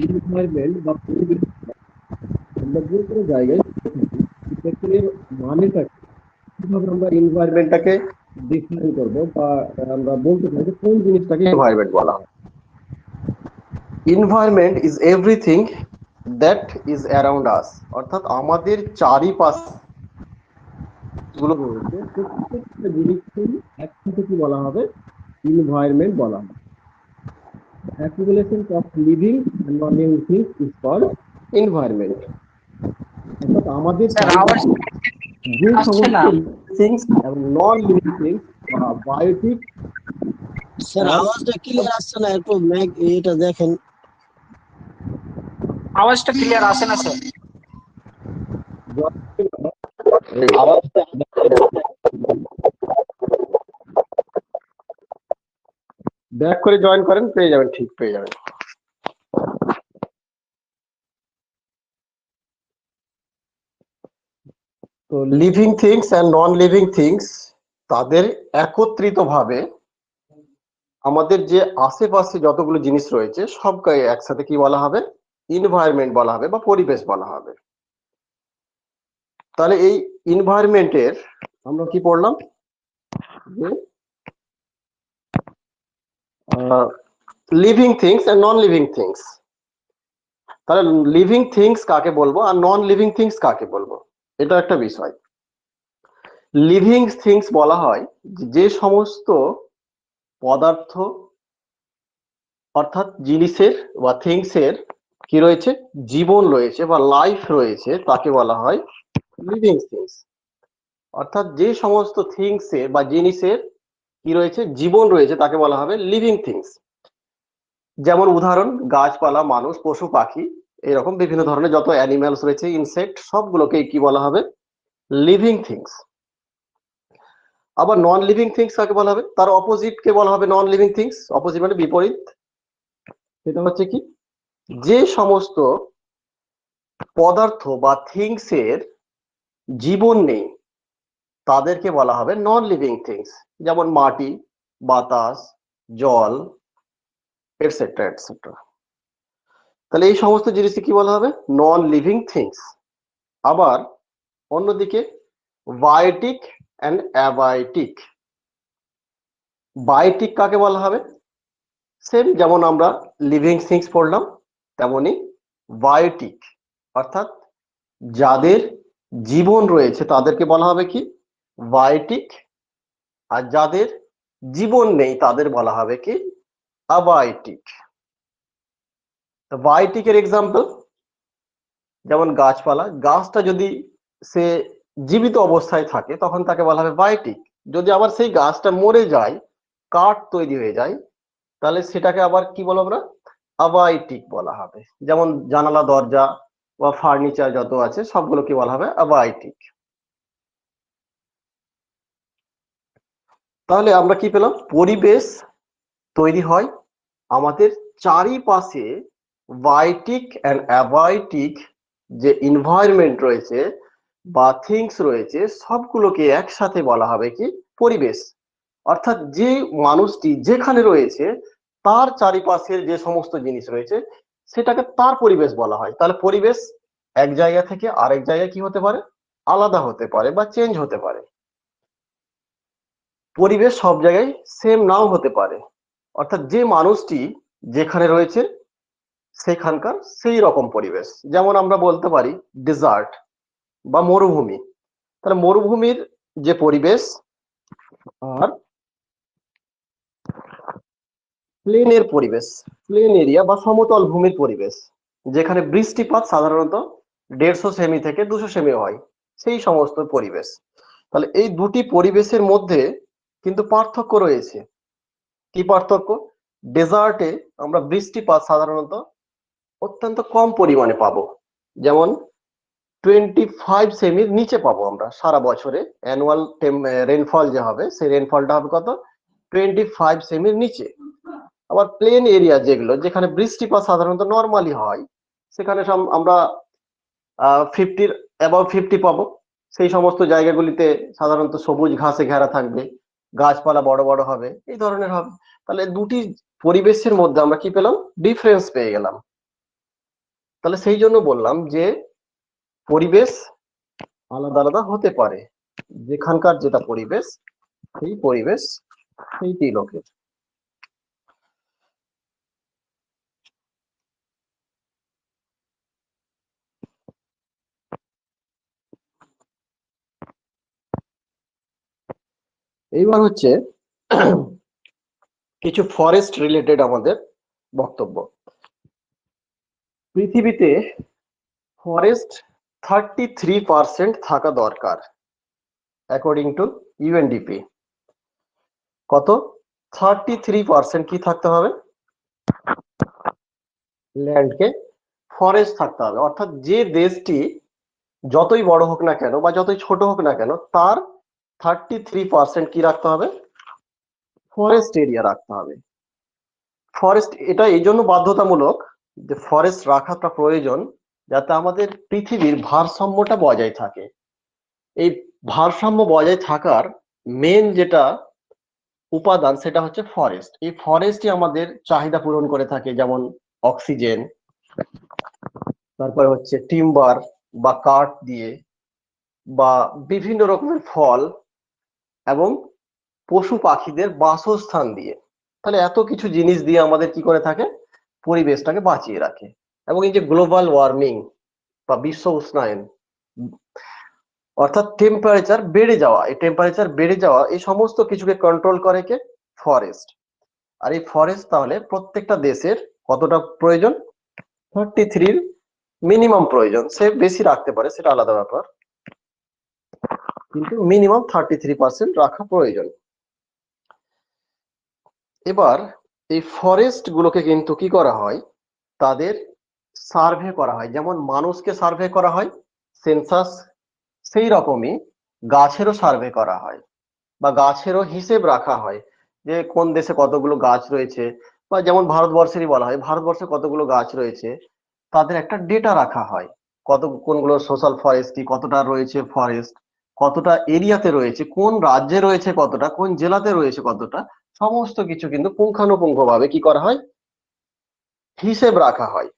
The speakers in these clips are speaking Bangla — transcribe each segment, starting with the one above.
এনভায়রনমেন্ট বা পরিবেশ আমরা যে কোনো জায়গায় থাকি, সেক্ষেত্রে মানেটা কিভাবে আমরা এনভায়রনমেন্টটাকে ডিফাইন করবো বা আমরা বলতে পারি যে কোন জিনিসটাকে এনভায়রনমেন্ট বলা হয়। Environment is everything that is around us, অর্থাৎ আমাদের চারিপাশে গুলো রয়েছে প্রত্যেকটা জিনিসকেই একসাথে কি বলা হবে, এনভায়রনমেন্ট বলা হবে। accumulation of living and non-living things is called environment। অর্থাৎ আমাদের স্যার আওয়াজ চারিপাশে যে আসছে সমস্ত না। থিংস এবং নন লিভিং থিংস বা বায়োটিক স্যার আওয়াজটা ক্লিয়ার আসছে না, একটু ম্যাগ এটা দেখেন। আওয়াজটা ক্লিয়ার আসে না স্যার। ব্যাক করে জয়েন করেন, পেয়ে যাবেন, ঠিক পেয়ে যাবেন। তো living things and non living things তাদের একত্রিতভাবে আমাদের যে আশেপাশে যতগুলো জিনিস রয়েছে সবকে একসাথে কি বলা হবে, এনভায়রনমেন্ট বলা হবে বা পরিবেশ বলা হবে। তাহলে এই এনভায়রনমেন্টের আমরা কি পড়লাম যে living things and non living things. তাহলে লিভিং থিংস কাকে বলবো আর নন লিভিং থিংস কাকে বলবো, এটা একটা বিষয়। লিভিং থিংস বলা হয় যে সমস্ত পদার্থ অর্থাৎ জিনিসের বা থিংসের কি রয়েছে, জীবন রয়েছে বা লাইফ রয়েছে, তাকে বলা হয় লিভিং থিংস। অর্থাৎ যে সমস্ত থিংসের বা জিনিসের কি রয়েছে, জীবন রয়েছে, তাকে বলা হবে লিভিং থিংস। যেমন উদাহরণ গাছপালা, মানুষ, পশু পাখি, এরকম বিভিন্ন ধরনের যত অ্যানিমেলস রয়েছে, ইনসেক্ট, সবগুলোকে কি বলা হবে, লিভিং থিংস। আবার নন লিভিং থিংস কাকে বলা হবে, তার অপোজিট কে বলা হবে নন লিভিং থিংস। অপোজিট মানে বিপরীত। সেটা হচ্ছে কি, যে সমস্ত পদার্থ বা থিংসের জীবন নেই তাদেরকে বলা হবে নন লিভিং থিংস। যেমন মাটি, বাতাস, জল, এটসেট্রা এটসেট্রা। তাহলে এই সমস্ত জিনিসকে কি বলা হবে, নন লিভিং থিংস। আবার অন্যদিকে বায়োটিক অ্যান্ড অ্যাবায়োটিক। বায়োটিক কাকে বলা হবে, সেম যেমন আমরা লিভিং থিংস পড়লাম তেমনি বায়োটিক, অর্থাৎ যাদের জীবন রয়েছে তাদেরকে বলা হবে কি, বায়োটিক। আর যাদের জীবন নেই তাদের বলা হবে কি, অ্যাবায়োটিক। বায়োটিকের এক্সাম্পল যেমন গাছপালা, গাছটা যদি সে জীবিত অবস্থায় থাকে তখন তাকে বলা হবে বায়োটিক। যদি আবার সেই গাছটা মরে যায়, কাঠ তৈরি হয়ে যায়, তাহলে সেটাকে আবার কি বলবো আমরা, অ্যাবায়োটিক বলা হবে। যেমন জানালা দরজা বা ফার্নিচার যত আছে সবগুলো কি বলা হবে, অ্যাবায়োটিক। তাহলে আমরা কি পেলাম, পরিবেশ তৈরি হয় আমাদের চারিপাশে বায়োটিক অ্যান্ড অ্যাবায়োটিক যে এনভায়রনমেন্ট রয়েছে বা থিংস রয়েছে সবগুলোকে একসাথে বলা হবে কি, পরিবেশ। অর্থাৎ যে মানুষটি যেখানে রয়েছে তার চারিপাশের যে সমস্ত জিনিস রয়েছে সেটাকে তার পরিবেশ বলা হয়। তাহলে পরিবেশ এক জায়গা থেকে আরেক জায়গায় কি হতে পারে, আলাদা হতে পারে বা চেঞ্জ হতে পারে। পরিবেশ সব জায়গায় সেম নাও হতে পারে। অর্থাৎ যে মানুষটি যেখানে রয়েছে সেখানকার সেই রকম পরিবেশ। যেমন আমরা বলতে পারি ডেজার্ট বা মরুভূমি। তাহলে মরুভূমির যে পরিবেশ আর প্লেনের পরিবেশ, প্লেন এরিয়া বা সমতল ভূমির পরিবেশ, যেখানে বৃষ্টিপাত সাধারণত 150 সেমি থেকে 200 সেমি হয়, সেই সমস্ত পরিবেশ। তাহলে এই দুটি পরিবেশের মধ্যে কিন্তু পার্থক্য রয়েছে। কি পার্থক্য, ডেজার্টে আমরা বৃষ্টিপাত সাধারণত অত্যন্ত কম পরিমাণে পাবো, যেমন 25 সেমির নিচে পাবো আমরা সারা বছরে। অ্যানুয়াল রেনফল যে হবে সেই রেনফলটা হবে কত, 25 সেমির নিচে। আবার প্লেন এরিয়া যেগুলো, যেখানে বৃষ্টিপাত সাধারণত নর্মালি হয়, সেখানে আমরা 50 অ্যাবাভ 50 পাবো। সেই সমস্ত জায়গাগুলিতে সাধারণত সবুজ ঘাসে ঘেরা থাকবে, গাছপালা বড় বড় হবে, এই ধরনের হবে। তাহলে দুটি পরিবেশের মধ্যে আমরা কি পেলাম, ডিফারেন্স পেয়ে গেলাম। তাহলে সেই জন্য বললাম যে পরিবেশ আলাদা আলাদা হতে পারে, যেখানকার যেটা পরিবেশ সেই পরিবেশ সেইটি লোকের। এইবার হচ্ছে কিছু ফরেস্ট রিলেটেড আমাদের বক্তব্য। পৃথিবীতে ফরেস্ট 33% থাকা দরকার অ্যাকর্ডিং টু ইউএনডিপি। কত? 33% কি থাকতে হবে? ল্যান্ডকে ফরেস্ট থাকতে হবে। অর্থাৎ যে দেশটি যতই বড় হোক না কেন বা যতই ছোট হোক না কেন, তার 33% কি রাখতে হবে? ফরেস্ট এরিয়া রাখতে হবে। ফরেস্ট এটা এই জন্য বাধ্যতামূলক যে ফরেস্ট রাখাটা প্রয়োজন, যাতে আমাদের পৃথিবীর ভারসাম্যটা বজায় থাকে। এই ভারসাম্য বজায় থাকার মেন যেটা উপাদান সেটা হচ্ছে ফরেস্ট। এই ফরেস্টই আমাদের চাহিদা পূরণ করে থাকে, যেমন অক্সিজেন, তারপরে হচ্ছে টিম্বার বা কাঠ দিয়ে, বা বিভিন্ন রকমের ফল এবং পশু পাখিদের বাসস্থান দিয়ে। তাহলে এত কিছু জিনিস দিয়ে আমাদের কি করে থাকে? পরিবেশটাকে বাঁচিয়ে রাখে। এবং এই যে গ্লোবাল ওয়ার্মিং বা বিশ্ব উষ্ণায়ন, অর্থাৎ টেম্পারেচার বেড়ে যাওয়া, এই টেম্পারেচার বেড়ে যাওয়া এই সমস্ত কিছুকে কন্ট্রোল করে কে? ফরেস্ট। আর এই ফরেস্ট তাহলে প্রত্যেকটা দেশের কতটা প্রয়োজন? 33 মিনিমাম প্রয়োজন। সে বেশি রাখতে পারে, সেটা আলাদা ব্যাপার, কিন্তু মিনিমাম 33% রাখা প্রয়োজন। এবার এই ফরেস্ট গুলোকে কিন্তু কি করা হয়? তাদের সার্ভে করা হয়। যেমন মানুষকে সার্ভে করা হয়, সেন্সাস, সেই রকমই গাছেরও সার্ভে করা হয় বা গাছেরও হিসেব রাখা হয়, যে কোন দেশে কতগুলো গাছ রয়েছে। বা যেমন ভারতবর্ষেরই বলা হয়, ভারতবর্ষে কতগুলো গাছ রয়েছে, তাদের একটা ডেটা রাখা হয়। কোনগুলো সোশ্যাল ফরেস্ট্রি, কতটা রয়েছে ফরেস্ট, কতটা এরিয়াতে রয়েছে, কোন রাজ্যে রয়েছে কতটা, কোন জেলাতে রয়েছে কতটা, সমস্ত কিছু কিন্তু পুঙ্খানুপুঙ্খ ভাবে কি করা হয়? হিসেব রাখা হয়।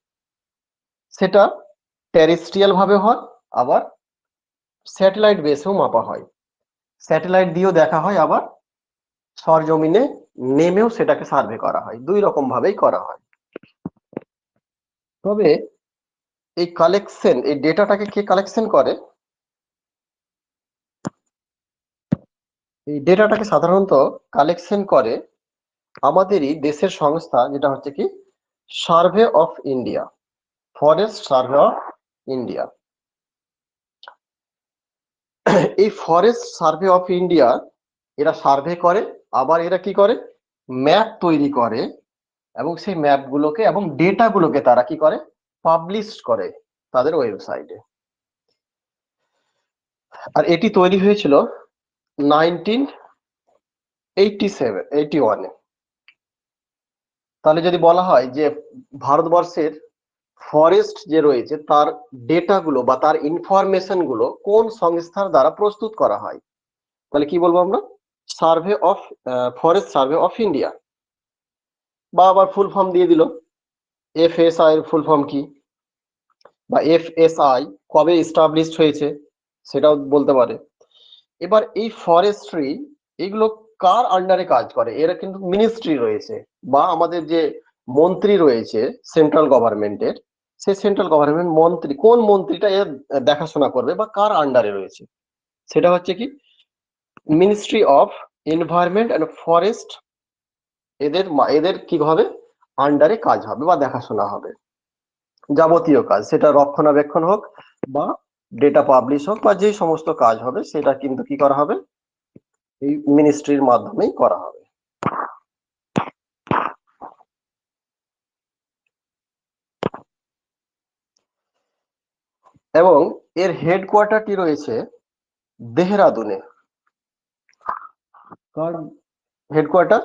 সেটা টেরেস্ট্রিয়াল ভাবে হয়, আবার স্যাটেলাইট বেসেও মাপা হয়। স্যাটেলাইট দিয়েও দেখা হয়, আবার সরজমিনে নেমেও সেটাকে সার্ভে করা হয়। দুই রকম ভাবেই করা হয়। তবে এই কালেকশন, এই ডেটাটাকে কে কালেকশন করে? এই ডেটাটাকে সাধারণত কালেকশন করে আমাদেরই দেশের সংস্থা, যেটা হচ্ছে কি survey of India, forest survey of India. এই ফরেস্ট সার্ভে অফ ইন্ডিয়া এরা সার্ভে করে, আবার এরা কি করে? ম্যাপ তৈরি করে, এবং সেই ম্যাপগুলোকে এবং ডেটাগুলোকে তারা কি করে? পাবলিশ করে তাদের ওয়েবসাইটে। আর এটি তৈরি হয়েছিল 1981 তাহলে যদি বলা হয় যে ভারতবর্ষের ফরেস্ট যে রয়েছে তার ডেটাগুলো বা তার ইনফরমেশন গুলো কোন সংস্থার দ্বারা প্রস্তুত করা হয়, তাহলে কি বলবো আমরা? Survey of forest survey of India. বা আবার ফুল ফর্ম দিয়ে দিল, এফএসআই এর ফুল ফর্ম কি, বা এফএসআই কবে এস্টাবলিশড হয়েছে সেটাও বলতে পারে। এবার এই ফরেস্ট্রি এগুলো কার আন্ডারে কাজ করে? এরা কিন্তু মিনিস্ট্রি রয়েছে, বা আমাদের যে মন্ত্রী রয়েছে সেন্ট্রাল গভর্নমেন্টের, সেই সেন্ট্রাল গভর্নমেন্ট মন্ত্রী, কোন মন্ত্রীটা এর দেখাশোনা করবে বা কার আন্ডারে রয়েছে? সেটা হচ্ছে কি ministry of environment and forest. এদের এদের কি হবে? আন্ডারে কাজ হবে বা দেখাশোনা হবে যাবতীয় কাজ, সেটা রক্ষণাবেক্ষণ হোক বা ডেটা পাবলিশ হোক, বা যে সমস্ত কাজ হবে সেটা কিন্তু কি করা হবে? এই মিনিস্ট্রির মাধ্যমেই করা হবে। এবং এর হেডকোয়ার্টারটি রয়েছে দেহরাদুনে। কার হেডকোয়ার্টার?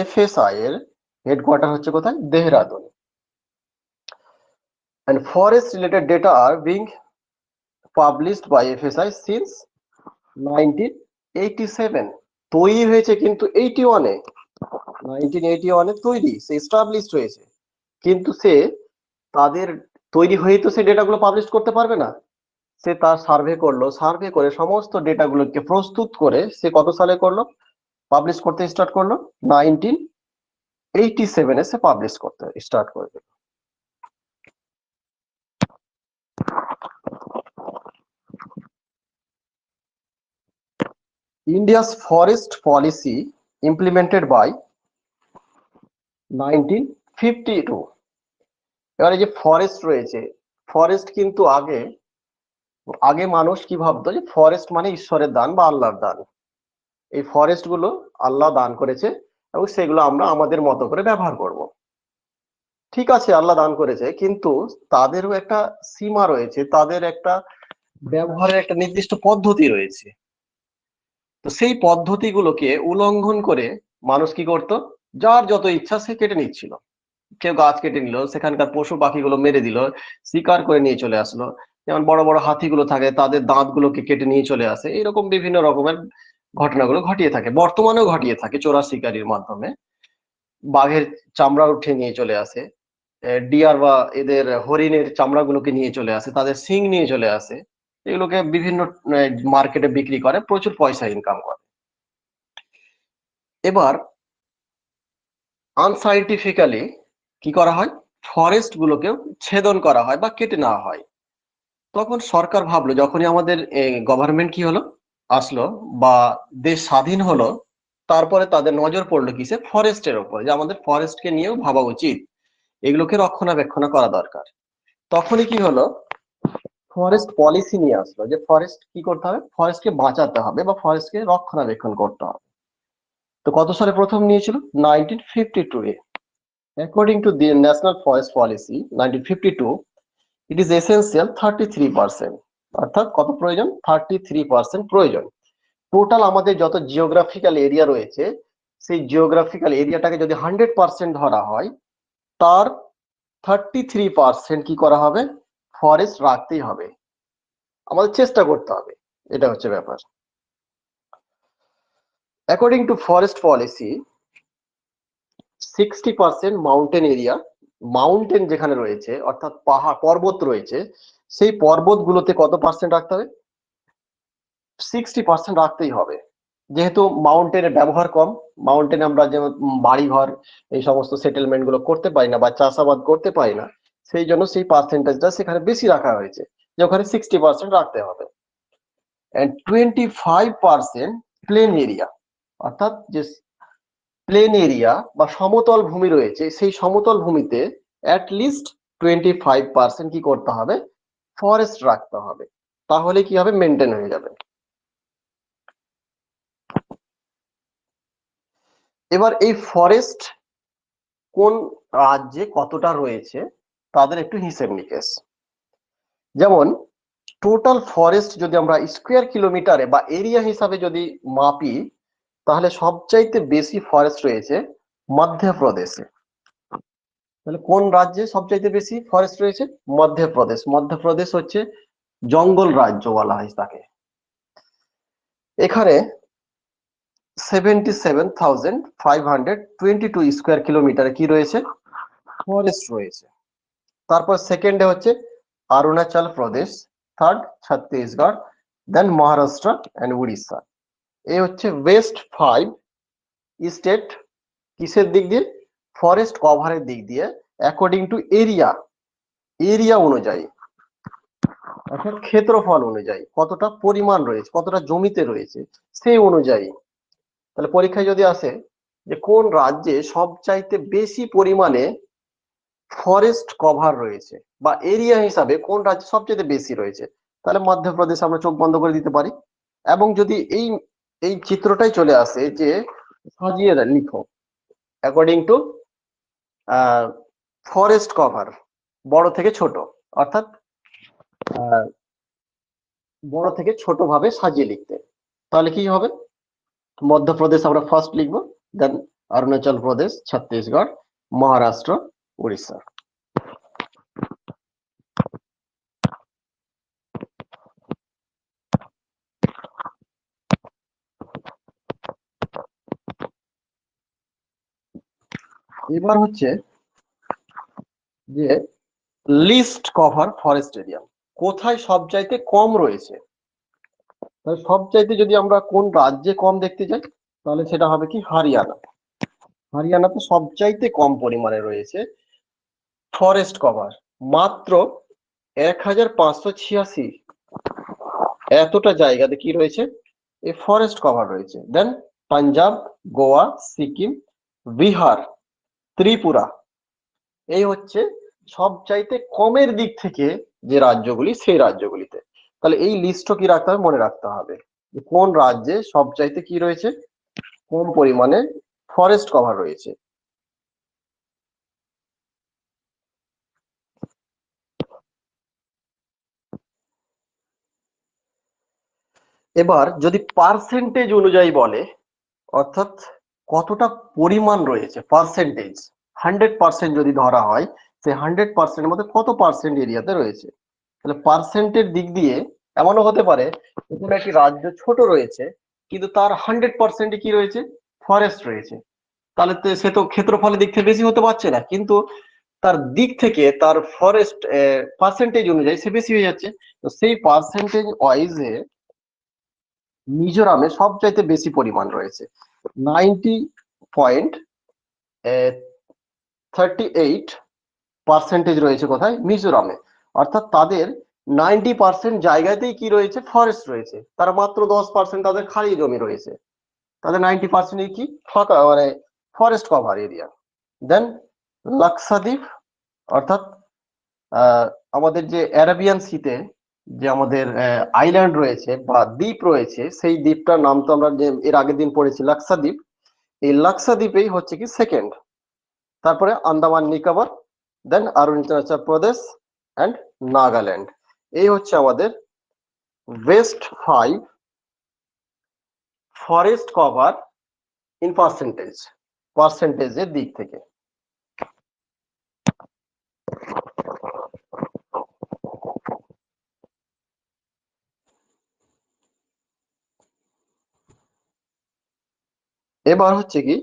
এফএসআই এর হেডকোয়ার্টার হচ্ছে কোথায়? Dehradun. And forest related data are being published by FSI since 1987 তৈরি হয়েছে কিন্তু 81-এ, 1981-এ তৈরি, সে এস্টাবলিশড হয়েছে, কিন্তু সে তাদের তৈরি হয়েই তো সে ডেটাগুলো পাবলিশ করতে পারবে না। সে তার সার্ভে করলো, সার্ভে করে সমস্ত ডেটাগুলোকে প্রস্তুত করে সে কত সালে করলো, পাবলিশ করতে স্টার্ট করলো 1987 সে পাবলিশ করতে স্টার্ট করে দিল। India's forest policy implemented by 1952। এবারে যে ফরেস্ট রয়েছে, ফরেস্ট কিন্তু আগে আগে মানুষ কি ভাবতো যে ফরেস্ট মানে ঈশ্বরের দান বা আল্লাহর দান। এই ফরেস্ট গুলো আল্লাহ দান করেছে এবং সেগুলো আমরা আমাদের মতো করে ব্যবহার করব। ঠিক আছে, আল্লাহ দান করেছে, কিন্তু তাদেরও একটা সীমা রয়েছে, তাদের একটা ব্যবহারের একটা নির্দিষ্ট পদ্ধতি রয়েছে। তো সেই পদ্ধতিগুলোকে উল্লঙ্ঘন করে মানুষ কি করতো, যার যত ইচ্ছা সে কেটে নিচ্ছিল। কেউ গাছ কেটে নিল, সেখানকার পশু পাখিগুলো মেরে দিল, শিকার করে নিয়ে চলে আসলো। যেমন বড় বড় হাতিগুলো থাকে, তাদের দাঁতগুলোকে কেটে নিয়ে চলে আসে, এরকম বিভিন্ন রকমের ঘটনাগুলো ঘটিয়ে থাকে, বর্তমানেও ঘটিয়ে থাকে চোরা শিকারির মাধ্যমে। বাঘের চামড়া উঠে নিয়ে চলে আসে, ডিয়ার বা এদের হরিণের চামড়াগুলোকে নিয়ে চলে আসে, তাদের শিং নিয়ে চলে আসে, এগুলোকে বিভিন্ন মার্কেটে বিক্রি করে, প্রচুর পয়সা ইনকাম করে। এবার আনসাইন্টিফিক্যালি কি করা হয়, ফরেস্ট গুলোকেও ছেদন করা হয় বা কেটে নেওয়া হয়। তখন সরকার ভাবলো, যখনই আমাদের গভর্নমেন্ট কি হলো, আসলো বা দেশ স্বাধীন হলো, তারপরে তাদের নজর পড়লো কিসে, ফরেস্টের ওপর, যে আমাদের ফরেস্টকে নিয়েও ভাবা উচিত, এগুলোকে রক্ষণাবেক্ষণ করা দরকার। তখনই কি হলো, ফরেস্ট পলিসি নিয়ে আসলো যে ফরেস্ট কি করতে হবে, ফরেস্টকে বাঁচাতে হবে বা ফরেস্টকে রক্ষণাবেক্ষণ করতে হবে। তো কত সালে প্রথম নিয়েছিল, 1952 এ। According to the National Forest Policy 1952, it is essential 33%, অর্থাৎ কত প্রয়োজন, 33% প্রয়োজন। টোটাল আমাদের যত জিওগ্রাফিক্যাল এরিয়া রয়েছে, সেই জিওগ্রাফিক্যাল এরিয়াটাকে যদি 100% ধরা হয়, তার 33% কি করা হবে, ফরেস্ট রাখতেই হবে, আমাদের চেষ্টা করতে হবে, এটা হচ্ছে ব্যাপার। According to forest policy, 60% mountain area, mountain যেখানে রয়েছে অর্থাৎ পাহাড় পর্বত রয়েছে, সেই পর্বতগুলোতে কত পার্সেন্ট রাখতে হবে, 60% রাখতেই হবে। যেহেতু মাউন্টেনের ব্যবহার কম, মাউন্টেনে আমরা যেমন বাড়ি ঘর এই সমস্ত সেটেলমেন্ট গুলো করতে পারি না বা চাষাবাদ করতে পারি না, সেই জন্য সেই পার্সেন্টেজটা সেখানে বেশি রাখা হয়েছে, যে ওখানে 60% রাখতে হবে। এন্ড 25% প্লেন এরিয়া, অর্থাৎ যে প্লেন এরিয়া বা সমতল ভূমি রয়েছে, সেই সমতল ভূমিতে অ্যাটলিস্ট 25% কি করতে হবে, ফরেস্ট রাখতে হবে, তাহলে কি হবে, মেনটেন হয়ে যাবে। এবার এই ফরেস্ট কোন রাজ্যে কতটা রয়েছে তাদের একটু হিসেব নিকেশ। যেমন টোটাল ফরেস্ট যদি আমরা স্কোয়ার কিলোমিটারে বা এরিয়া হিসাবে যদি মাপি, তাহলে সবচাইতে বেশি ফরেস্ট রয়েছে মধ্যপ্রদেশে। তাহলে কোন রাজ্যে সবচাইতে বেশি ফরেস্ট রয়েছে, মধ্যপ্রদেশ। মধ্যপ্রদেশ হচ্ছে জঙ্গল রাজ্য বলা হয় তাকে। এখানে 77,522 স্কোয়ার কিলোমিটারে কি রয়েছে, ফরেস্ট রয়েছে। তারপর সেকেন্ডে হচ্ছে Arunachal Pradesh, third Chhattisgarh, then Maharashtra and Orissa. এই হচ্ছে ওয়েস্ট 5 স্টেট, কিসের দিক দিয়ে, ফরেস্ট কভারের দিক দিয়ে, অ্যাকর্ডিং টু এরিয়া, এরিয়া অনুযায়ী, অর্থাৎ ক্ষেত্রফল অনুযায়ী কতটা পরিমাণ রয়েছে, কতটা জমিতে রয়েছে সেই অনুযায়ী। তাহলে পরীক্ষায় যদি আসে যে কোন রাজ্যে সবচাইতে বেশি পরিমাণে ফরেস্ট কভার রয়েছে বা এরিয়া হিসাবে কোন রাজ্যে সবচেয়ে বেশি রয়েছে, তাহলে মধ্যপ্রদেশ আমরা চোখ বন্ধ করে দিতে পারি। এবং যদি এই এই চিত্রটাই চলে আসে যে সাজিয়ে লিখো অ্যাকর্ডিং টু ফরেস্ট কভার, বড় থেকে ছোট, অর্থাৎ আহ, বড় থেকে ছোট ভাবে সাজিয়ে লিখতে, তাহলে কি হবে, মধ্যপ্রদেশ আমরা ফার্স্ট লিখবো, দেন অরুণাচল প্রদেশ, ছত্তিশগড়, মহারাষ্ট্র, উড়িষ্যা। এবার হচ্ছে যে লিস্ট কভার ফরেস্ট এরিয়া, কোথায় সবচাইতে কম রয়েছে। তাহলে সবচাইতে যদি আমরা কোন রাজ্যে কম দেখতে যাই, তাহলে সেটা হবে কি হরিয়ানা। হরিয়ানাতে সবচাইতে কম পরিমাণে রয়েছে ফরেস্ট কভার, মাত্র 1586 এতটা জায়গাতে কি রয়েছে, এই ফরেস্ট কভার রয়েছে। দেন পাঞ্জাব, গোয়া, সিকিম, বিহার, ত্রিপুরা, এই হচ্ছে সবচাইতে কমের দিক থেকে যে রাজ্যগুলি, সেই রাজ্যগুলিতে। তাহলে এই লিস্টও কি রাখতে হবে, মনে রাখতে হবে যে কোন রাজ্যে সবচাইতে কি রয়েছে, কম পরিমাণে ফরেস্ট কভার রয়েছে। এবার যদি পার্সেন্টেজ অনুযায়ী বলে, অর্থাৎ কতটা পরিমাণ রয়েছে, পার্সেন্টেজ 100% যদি ধরা হয়, সেই 100% মধ্যে কত পার্সেন্ট এরিয়াতে রয়েছে। তাহলে পার্সেন্টের দিক দিয়ে এমনও হতে পারে কোনো একটি রাজ্য ছোট রয়েছে কিন্তু তার 100% কি রয়েছে, ফরেস্ট রয়েছে। তাহলে তো সে তো ক্ষেত্রফলের দিক থেকে বেশি হতে পারছে না, কিন্তু তার দিক থেকে তার ফরেস্ট পার্সেন্টেজ অনুযায়ী সে বেশি হয়ে যাচ্ছে। তো সেই পার্সেন্টেজ ওয়াইজে মিজোরামে সবচাইতে বেশি পরিমাণ রয়েছে, 90.38% রয়েছে কোথায়, মিজোরামে। অর্থাৎ তাদের 90% জায়গাতেই কি রয়েছে, ফরেস্ট রয়েছে, তার মাত্র 10% তাদের খালি জমি রয়েছে, তাদের 90% কি ফাঁকা, মানে ফরেস্ট কভার এরিয়া। দেন লাক্ষাদ্বীপ, অর্থাৎ আমাদের যে অ্যারাবিয়ান সিতে যে আমাদের আইল্যান্ড রয়েছে বা দ্বীপ রয়েছে, সেই দ্বীপটার নাম তো আমরা যে এর আগের দিন পড়েছি লাক্ষাদ্বীপ। এই লাক্ষাদ্বীপেই হচ্ছে কি সেকেন্ড, তারপরে আন্দামান নিকোবর, দেন অরুণাচল প্রদেশ অ্যান্ড নাগাল্যান্ড। এই হচ্ছে আমাদের বেস্ট 5 ফরেস্ট কভার ইন পার্সেন্টেজের দিক থেকে। এবার হচ্ছে কি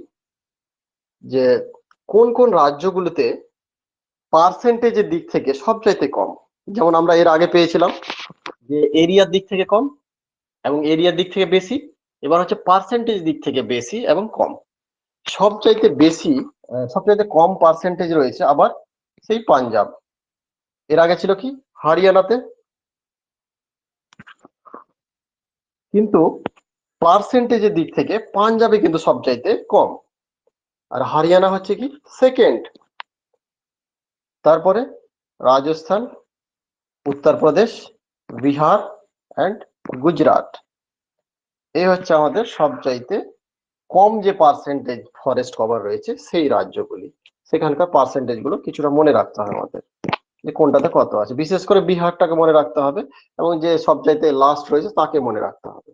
যে কোন কোন রাজ্যগুলোতে পার্সেন্টেজের দিক থেকে সবচাইতে কম। যেমন আমরা এর আগে পেয়েছিলাম যে এরিয়ার দিক থেকে কম এবং এরিয়ার দিক থেকে বেশি, এবার হচ্ছে পার্সেন্টেজ দিক থেকে বেশি এবং কম। সবচাইতে বেশি, সবচাইতে কম পার্সেন্টেজ রয়েছে আবার সেই পাঞ্জাব, এর আগে ছিল কি হরিয়ানাতে। কিন্তু পার্সেন্টেজের দিক থেকে পাঞ্জাবে কিন্তু সবচাইতে কম, আর হরিয়ানা হচ্ছে কি সেকেন্ড, তারপরে রাজস্থান, উত্তরপ্রদেশ, বিহার অ্যান্ড গুজরাট। এই হচ্ছে আমাদের সবচাইতে কম যে পার্সেন্টেজ ফরেস্ট কভার রয়েছে সেই রাজ্যগুলি। সেখানকার পার্সেন্টেজ গুলো কিছুটা মনে রাখতে হবে আমাদের, যে কোনটাতে কত আছে। বিশেষ করে বিহারটাকে মনে রাখতে হবে এবং যে সবচাইতে লাস্ট রয়েছে তাকে মনে রাখতে হবে।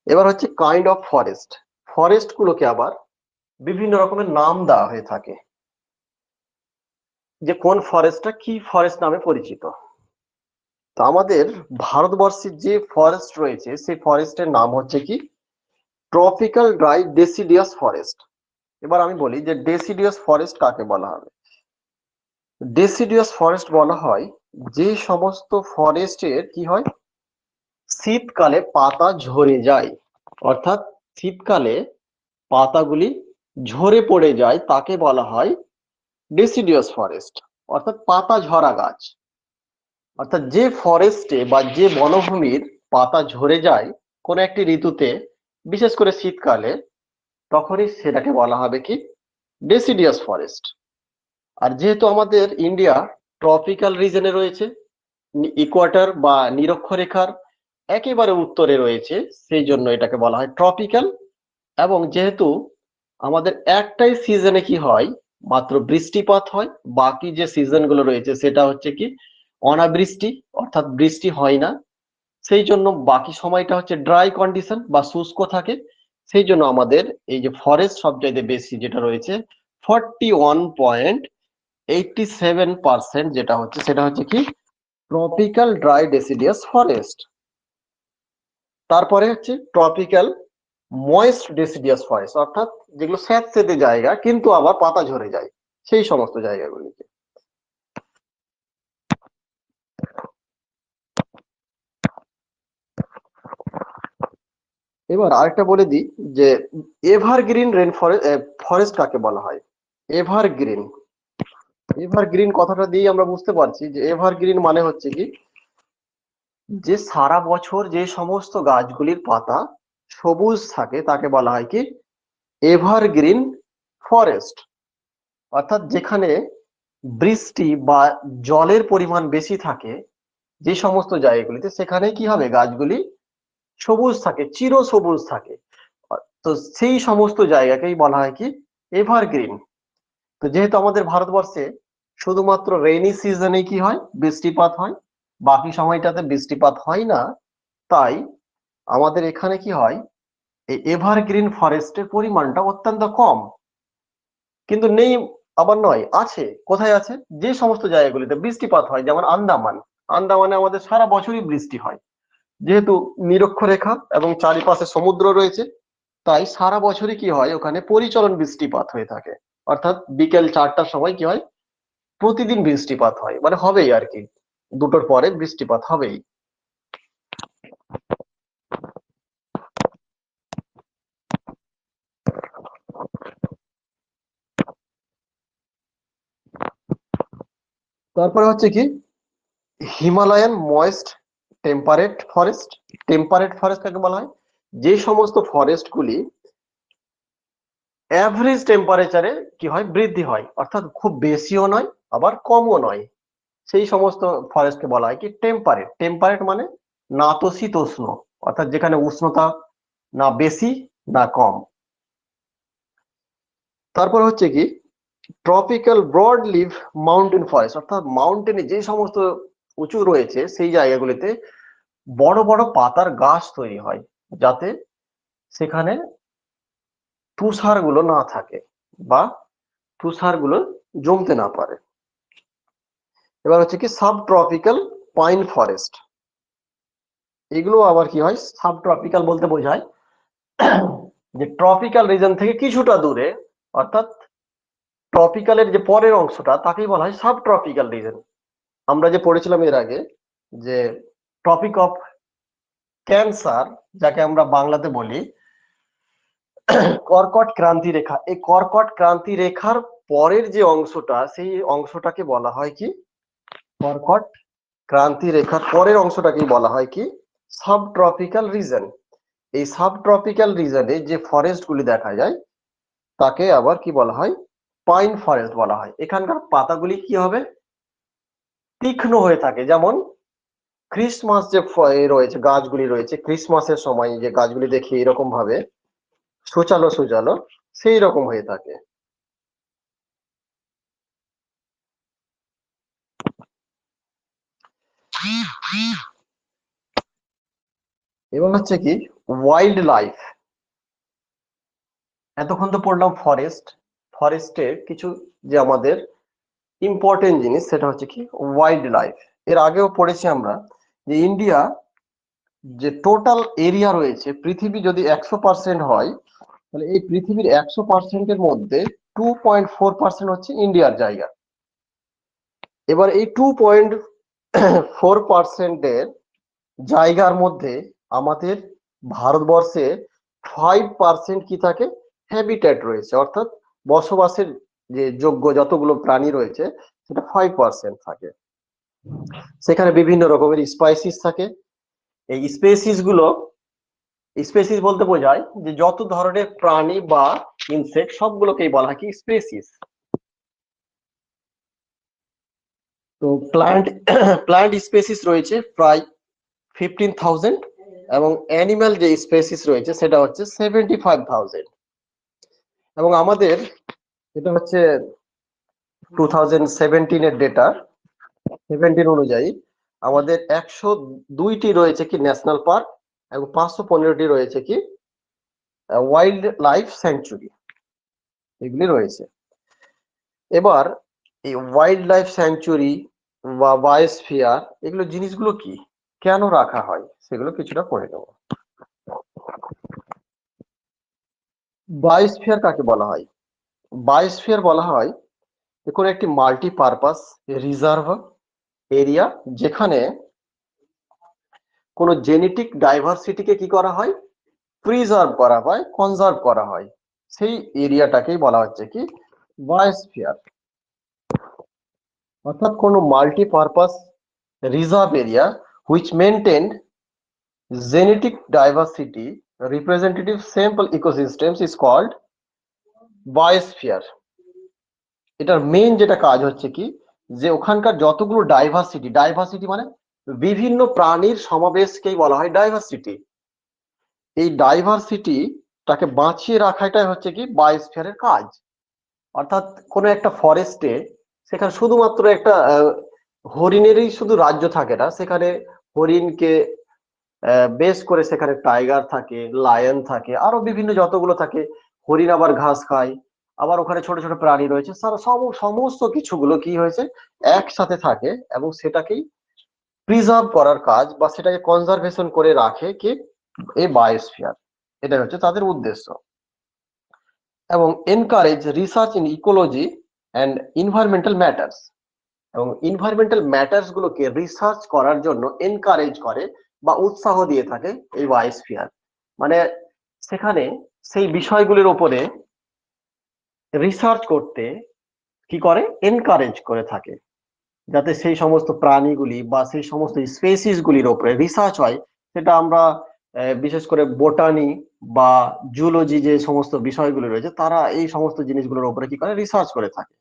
এবার হচ্ছে কাইন্ড অফ ফরেস্ট। ফরেস্ট গুলোকে আবার বিভিন্ন রকমের নাম দেওয়া হয়ে থাকে, যে কোন ফরেস্টটা কি ফরেস্ট নামে পরিচিত। তো আমাদের ভারতবর্ষের যে ফরেস্ট রয়েছে সেই ফরেস্টের নাম হচ্ছে কি ট্রপিক্যাল ড্রাই ডেসিডিয়াস ফরেস্ট। এবার আমি বলি যে ডেসিডিয়াস ফরেস্ট কাকে বলা হবে। ডেসিডিয়াস ফরেস্ট বলা হয় যে সমস্ত ফরেস্টের কি হয়, শীতকালে পাতা ঝরে যায়, অর্থাৎ শীতকালে পাতাগুলি ঝরে পড়ে যায়, তাকে বলা হয় ডেসিডিয়াস ফরেস্ট, অর্থাৎ পাতা ঝরা গাছ। অর্থাৎ যে ফরেস্টে বা যে বনভূমির পাতা ঝরে যায় কোন একটি ঋতুতে, বিশেষ করে শীতকালে, তখনই সেটাকে বলা হবে কি ডেসিডিয়াস ফরেস্ট। আর যেহেতু আমাদের ইন্ডিয়া ট্রপিক্যাল রিজনে রয়েছে, ইকুয়েটর বা নিরক্ষরেখার একেবারে উত্তরে রয়েছে, সেই জন্য এটাকে বলা হয় ট্রপিক্যাল। এবং যেহেতু আমাদের একটাই সিজনে কি হয়, মাত্র বৃষ্টিপাত হয়, বাকি যে সিজন গুলো রয়েছে সেটা হচ্ছে কি অনাবৃষ্টি, অর্থাৎ বৃষ্টি হয় না, সেই জন্য বাকি সময়টা হচ্ছে ড্রাই কন্ডিশন বা শুষ্ক থাকে। সেই জন্য আমাদের এই যে ফরেস্ট সবচাইতে বেশি যেটা রয়েছে 41.87% যেটা হচ্ছে, সেটা হচ্ছে কি ট্রপিক্যাল ড্রাই ডেসিডিয়াস ফরেস্ট। তারপরে হচ্ছে ট্রপিক্যাল ময়েস্ট ডেসিডিয়াস ফরেস্ট, অর্থাৎ যেগুলো স্যাঁতসেঁতে জায়গা কিন্তু আবার পাতা ঝরে যায়, সেই সমস্ত জায়গাগুলিকে। এবার আরেকটা বলে দিই যে এভারগ্রিন ফরেস্ট কাকে বলা হয়। এভারগ্রিন, এভারগ্রিন কথাটা দিয়ে আমরা বুঝতে পারছি যে এভারগ্রিন মানে হচ্ছে কি, যে সারা বছর যে সমস্ত গাছগুলির পাতা সবুজ থাকে তাকে বলা হয় কি এভারগ্রিন ফরেস্ট। অর্থাৎ যেখানে বৃষ্টি বা জলের পরিমাণ বেশি থাকে যে সমস্ত জায়গাগুলিতে, সেখানে কি হবে, গাছগুলি সবুজ থাকে, চির সবুজ থাকে। তো সেই সমস্ত জায়গাকেই বলা হয় কি এভারগ্রিন। তো যেহেতু আমাদের ভারতবর্ষে শুধুমাত্র রেইনি সিজনে কি হয়, বৃষ্টিপাত হয়, বাকি সময়টাতে বৃষ্টিপাত হয় না, তাই আমাদের এখানে কি হয়, এই এভারগ্রিন ফরেস্টের পরিমাণটা অত্যন্ত কম। কিন্তু নেই আবার নয়, আছে। কোথায় আছে? যে সমস্ত জায়গাগুলিতে বৃষ্টিপাত হয়, যেমন আন্দামান। আন্দামানে আমাদের সারা বছরই বৃষ্টি হয়, যেহেতু নিরক্ষরেখা এবং চারিপাশে সমুদ্র রয়েছে, তাই সারা বছরই কি হয়, ওখানে পরিচলন বৃষ্টিপাত হয়ে থাকে। অর্থাৎ বিকেল 4টার সময় কি হয়, প্রতিদিন বৃষ্টিপাত হয়, মানে হবেই আর কি, 2টোর পরে বৃষ্টিপাত হবেই। তারপরে হচ্ছে কি Himalayan moist temperate forest. Temperate forest কাকে বলা হয়? যে সমস্ত ফরেস্ট গুলি অ্যাভারেজ টেম্পারেচারে কি হয়, বৃদ্ধি হয়, অর্থাৎ খুব বেশিও নয় আবার কমও নয়, সেই সমস্ত ফরেস্টকে বলা হয় কি টেম্পারেট। টেম্পারেট মানে নাতশীতোষ্ণ, অর্থাৎ যেখানে উষ্ণতা না বেশি না কম। তারপর হচ্ছে কি tropical broad leaf mountain forest, অর্থাৎ মাউন্টেনে যে সমস্ত উঁচু রয়েছে সেই জায়গাগুলিতে বড় বড় পাতার গাছ তৈরি হয়, যাতে সেখানে তুষারগুলো না থাকে বা তুষারগুলো জমতে না পারে। এবার হচ্ছে কি সাব ট্রপিক্যাল পাইন ফরেস্ট। এগুলো আবার কি হয়, সাব ট্রপিক্যাল বলতে বোঝায় যে ট্রপিক্যাল রিজন থেকে কিছুটা দূরে, অর্থাৎ ট্রপিক্যালের যে পরের অংশটা তাকেই বলা হয় সাব ট্রপিক্যাল রিজন। আমরা যে পড়েছিলাম এর আগে যে টপিক অফ ক্যান্সার, যাকে আমরা বাংলাতে বলি কর্কট ক্রান্তি রেখা, এই কর্কট ক্রান্তি রেখার পরের যে অংশটা, সেই অংশটাকে বলা হয় কি কর্কট ক্রান্তি রেখার পরের অংশটাকেই বলা হয় কি সাব ট্রপিক্যাল রিজন। এই সাব ট্রপিক্যাল রিজনে যে ফরেস্ট গুলি দেখা যায় তাকে আবার কি বলা হয়, পাইন ফরেস্ট বলা হয়। এখানকার পাতাগুলি কি হবে, তীক্ষ্ণ হয়ে থাকে। যেমন ক্রিসমাস যে রয়েছে, গাছগুলি রয়েছে, ক্রিসমাসের সময় যে গাছগুলি দেখি এরকম ভাবে সুচালো সুচালো, সেই রকম হয়ে থাকে। এবং হচ্ছে কি ওয়াইল্ড লাইফ। এতক্ষণ তো পড়লাম ফরেস্ট, ফরেস্টের কিছু যে আমাদের ইম্পর্টেন্ট জিনিস, সেটা হচ্ছে কি ওয়াইল্ড লাইফ। এর আগেও পড়েছি আমরা যে ইন্ডিয়া যে টোটাল এরিয়া রয়েছে, পৃথিবী যদি 100% হয়, তাহলে এই পৃথিবীর 100%-এর মধ্যে 2.4% হচ্ছে ইন্ডিয়ার জায়গা। এবার এই 2.4%-এর জায়গার মধ্যে আমাদের ভারতবর্ষে 5% কি থাকে, হ্যাবিটেট রয়েছে, অর্থাৎ বসবাসের যে যোগ্য যতগুলো প্রাণী রয়েছে সেটা 5% থাকে। সেখানে বিভিন্ন রকমের স্পাইসিস থাকে। এই স্পেসিস বলতে বোঝায় যে যত ধরনের প্রাণী বা ইনসেক্ট সবগুলোকেই বলা হয় কি স্পেসিস। তো প্লান্ট স্পেসিস রয়েছে প্রায় 15,000 এবং অ্যানিমাল যে স্পেসিস রয়েছে সেটা হচ্ছে 75,000। এবং আমাদের এটা হচ্ছে 2017-এর ডেটা, 17 অনুযায়ী আমাদের 102টি রয়েছে কি ন্যাশনাল পার্ক এবং 515টি রয়েছে কি ওয়াইল্ড লাইফ স্যাংচুরি, এগুলি রয়েছে। এবার এই ওয়াইল্ড লাইফ স্যাংচুরি বা বায়োস্ফিয়ার, এগুলো জিনিসগুলো কি, কেন রাখা হয়, সেগুলো কিছুটা পড়ে নেব। বায়োস্ফিয়ার কাকে বলা হয়? বায়োস্ফিয়ার বলা হয় যে কোনো একটি মাল্টিপারপাস রিজার্ভ এরিয়া যেখানে কোনো জেনেটিক ডাইভার্সিটিকে কি করা হয়, প্রিজার্ভ করা হয়, কনজার্ভ করা হয়, সেই এরিয়াটাকেই বলা হচ্ছে কি বায়োস্ফিয়ার। অর্থাৎ কোনো multipurpose reserve area which maintain genetic diversity representative sample ecosystems is called biosphere. এটার মেইন যেটা কাজ হচ্ছে কি যে ওখানকার যতগুলো ডাইভার্সিটি মানে বিভিন্ন প্রাণীর সমাবেশকেই বলা হয় ডাইভার্সিটি। এই ডাইভার্সিটিটাকে বাঁচিয়ে রাখাটাই হচ্ছে কি বায়োস্ফিয়ারের কাজ। অর্থাৎ কোনো একটা ফরেস্টে সেখানে শুধুমাত্র একটা হরিণেরই শুধু রাজ্য থাকে না, সেখানে হরিণকে বেস করে সেখানে টাইগার থাকে, লায়ন থাকে, আরো বিভিন্ন যতগুলো থাকে, হরিণ আবার ঘাস খায়, আবার ওখানে ছোট ছোট প্রাণী রয়েছে, সমস্ত কিছুগুলো কি হয়েছে একসাথে থাকে এবং সেটাকেই প্রিজার্ভ করার কাজ বা সেটাকে কনজারভেশন করে রাখে কি এই বায়োস্ফিয়ার। এটাই হচ্ছে তাদের উদ্দেশ্য। এবং encourage research in ecology and environmental matters, এবং ইনভায়রনমেন্টাল ম্যাটার্স গুলোকে রিসার্চ করার জন্য এনকারেজ করে বা উৎসাহ দিয়ে থাকে এই বায়োস্ফিয়ার। মানে সেখানে সেই বিষয়গুলির উপরে রিসার্চ করতে কি করে, এনকারেজ করে থাকে, যাতে সেই সমস্ত প্রাণীগুলি বা সেই সমস্ত স্পেসিস গুলির উপরে রিসার্চ হয়। সেটা আমরা বিশেষ করে বোটানি বা জুলজি যে সমস্ত বিষয়গুলি রয়েছে তারা এই সমস্ত জিনিসগুলোর উপরে কি করে রিসার্চ করে থাকে।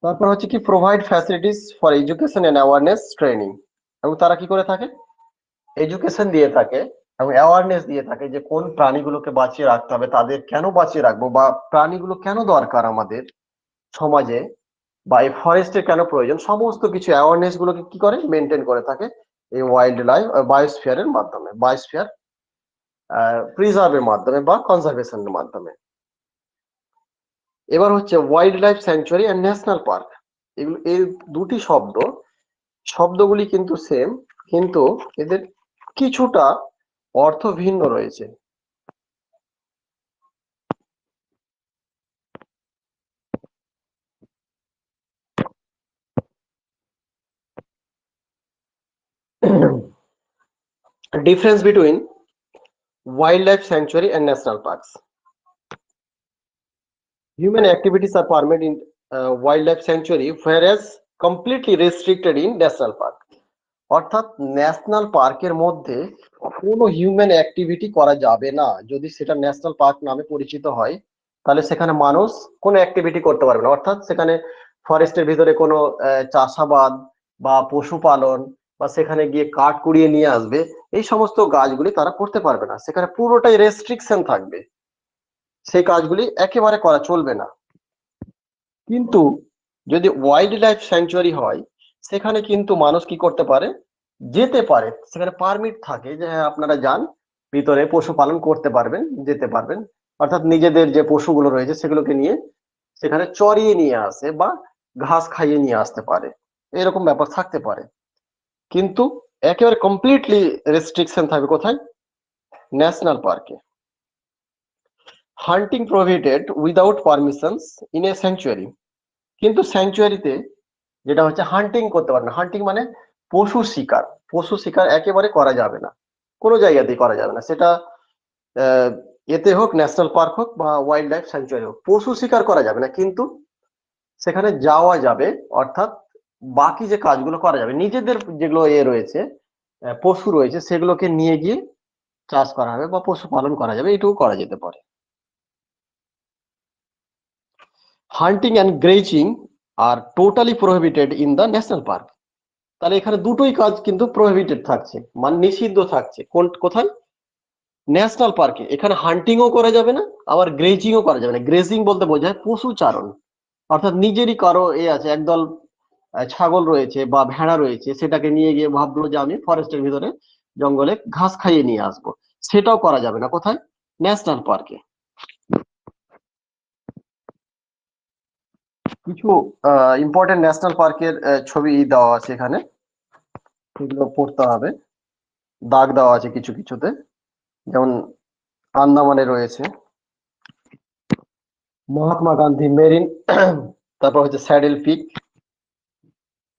তারপর হচ্ছে কি provide facilities for education and awareness training, এবং তারা কি করে থাকে এডুকেশন দিয়ে থাকে এবং অ্যাওয়ারনেস দিয়ে থাকে যে কোন প্রাণীগুলোকে বাঁচিয়ে রাখতে হবে, তাদের কেন বাঁচিয়ে রাখবো বা প্রাণীগুলো কেন দরকার আমাদের সমাজে বা এই ফরেস্টের কেন প্রয়োজন, সমস্ত কিছু অ্যাওয়ারনেস গুলোকে কি করে মেনটেন করে থাকে এই ওয়াইল্ড লাইফ বায়োস্ফিয়ারের মাধ্যমে, বায়োস্ফিয়ার প্রিজার্ভের মাধ্যমে বা কনজারভেশনের মাধ্যমে। এবার হচ্ছে wild life sanctuary and national park. এগুলো এই দুটি শব্দগুলি কিন্তু সেম, কিন্তু এদের কিছুটা অর্থ ভিন্ন রয়েছে। Difference between wild life sanctuary and national parks. Human activities are permitted in wildlife sanctuary, whereas completely restricted in national park. অর্থাৎ ন্যাশনাল পার্কের মধ্যে কোনো হিউম্যান অ্যাক্টিভিটি করা যাবে না। যদি সেটা ন্যাশনাল পার্ক নামে পরিচিত হয় তাহলে সেখানে মানুষ কোনো অ্যাক্টিভিটি করতে পারবে না। অর্থাৎ সেখানে ফরেস্টের ভিতরে কোনো চাষাবাদ বা পশুপালন বা সেখানে গিয়ে কাঠ কুড়িয়ে নিয়ে আসবে, এই সমস্ত কাজগুলি তারা করতে পারবে না। সেখানে পুরোটাই রেস্ট্রিকশন থাকবে, সেই কাজগুলি একেবারে করা চলবে না। কিন্তু যদি ওয়াইল্ড লাইফ স্যাংচুয়ারি হয় সেখানে কিন্তু মানুষ কি করতে পারে, যেতে পারে, সেখানে পারমিট থাকে যে হ্যাঁ আপনারা যান, ভিতরে পশুপালন করতে পারবেন, যেতে পারবেন। অর্থাৎ নিজেদের যে পশুগুলো রয়েছে সেগুলোকে নিয়ে সেখানে চড়িয়ে নিয়ে আসে বা ঘাস খাইয়ে নিয়ে আসতে পারে, এরকম ব্যাপার থাকতে পারে। কিন্তু একেবারে কমপ্লিটলি রেস্ট্রিকশন থাকবে কোথায়, ন্যাশনাল পার্কে। Hunting prohibited without permissions in a sanctuary, কিন্তু স্যাংচুয়ারিতে যেটা হচ্ছে হান্টিং করতে পারে না। হান্টিং মানে পশু শিকার একেবারে করা যাবে না, কোনো জায়গাতেই করা যাবে না। সেটা এতে হোক, ন্যাশনাল পার্ক হোক বা ওয়াইল্ড লাইফ স্যাংচুয়ারি হোক, পশু শিকার করা যাবে না। কিন্তু সেখানে যাওয়া যাবে, অর্থাৎ বাকি যে কাজগুলো করা যাবে, নিজেদের যেগুলো রয়েছে পশু রয়েছে সেগুলোকে নিয়ে গিয়ে চাষ করা হবে বা পশুপালন করা যাবে, এটুকু করা যেতে পারে। হান্টিং অ্যান্ড গ্রেজিং আর totally prohibited in the national park. তাহলে এখানে দুটোই কাজ কিন্তু প্রোহিবিটেড থাকছে, মানে নিষিদ্ধ থাকছে। কোথায়, ন্যাশনাল পার্কে। এখানে হান্টিংও করা যাবে না, আবার গ্রেজিংও করা যাবে না। গ্রেজিং বলতে বোঝায় পশুচারণ, অর্থাৎ নিজেরই কারো আছে একদল ছাগল রয়েছে বা ভেড়া রয়েছে, সেটাকে নিয়ে গিয়ে ভাবলো যে আমি ফরেস্টের ভিতরে জঙ্গলে ঘাস খাইয়ে নিয়ে আসবো, সেটাও করা যাবে না। কোথায়, ন্যাশনাল পার্কে। কিছু ইম্পর্টেন্ট ন্যাশনাল পার্কের ছবি দেওয়া আছে এখানে, সেগুলো পড়তে হবে, দাগ দেওয়া আছে কিছু কিছুতে। যেমন আন্দামানে রয়েছে মহাত্মা গান্ধী মেরিন, তারপর হচ্ছে স্যাডেল পিক।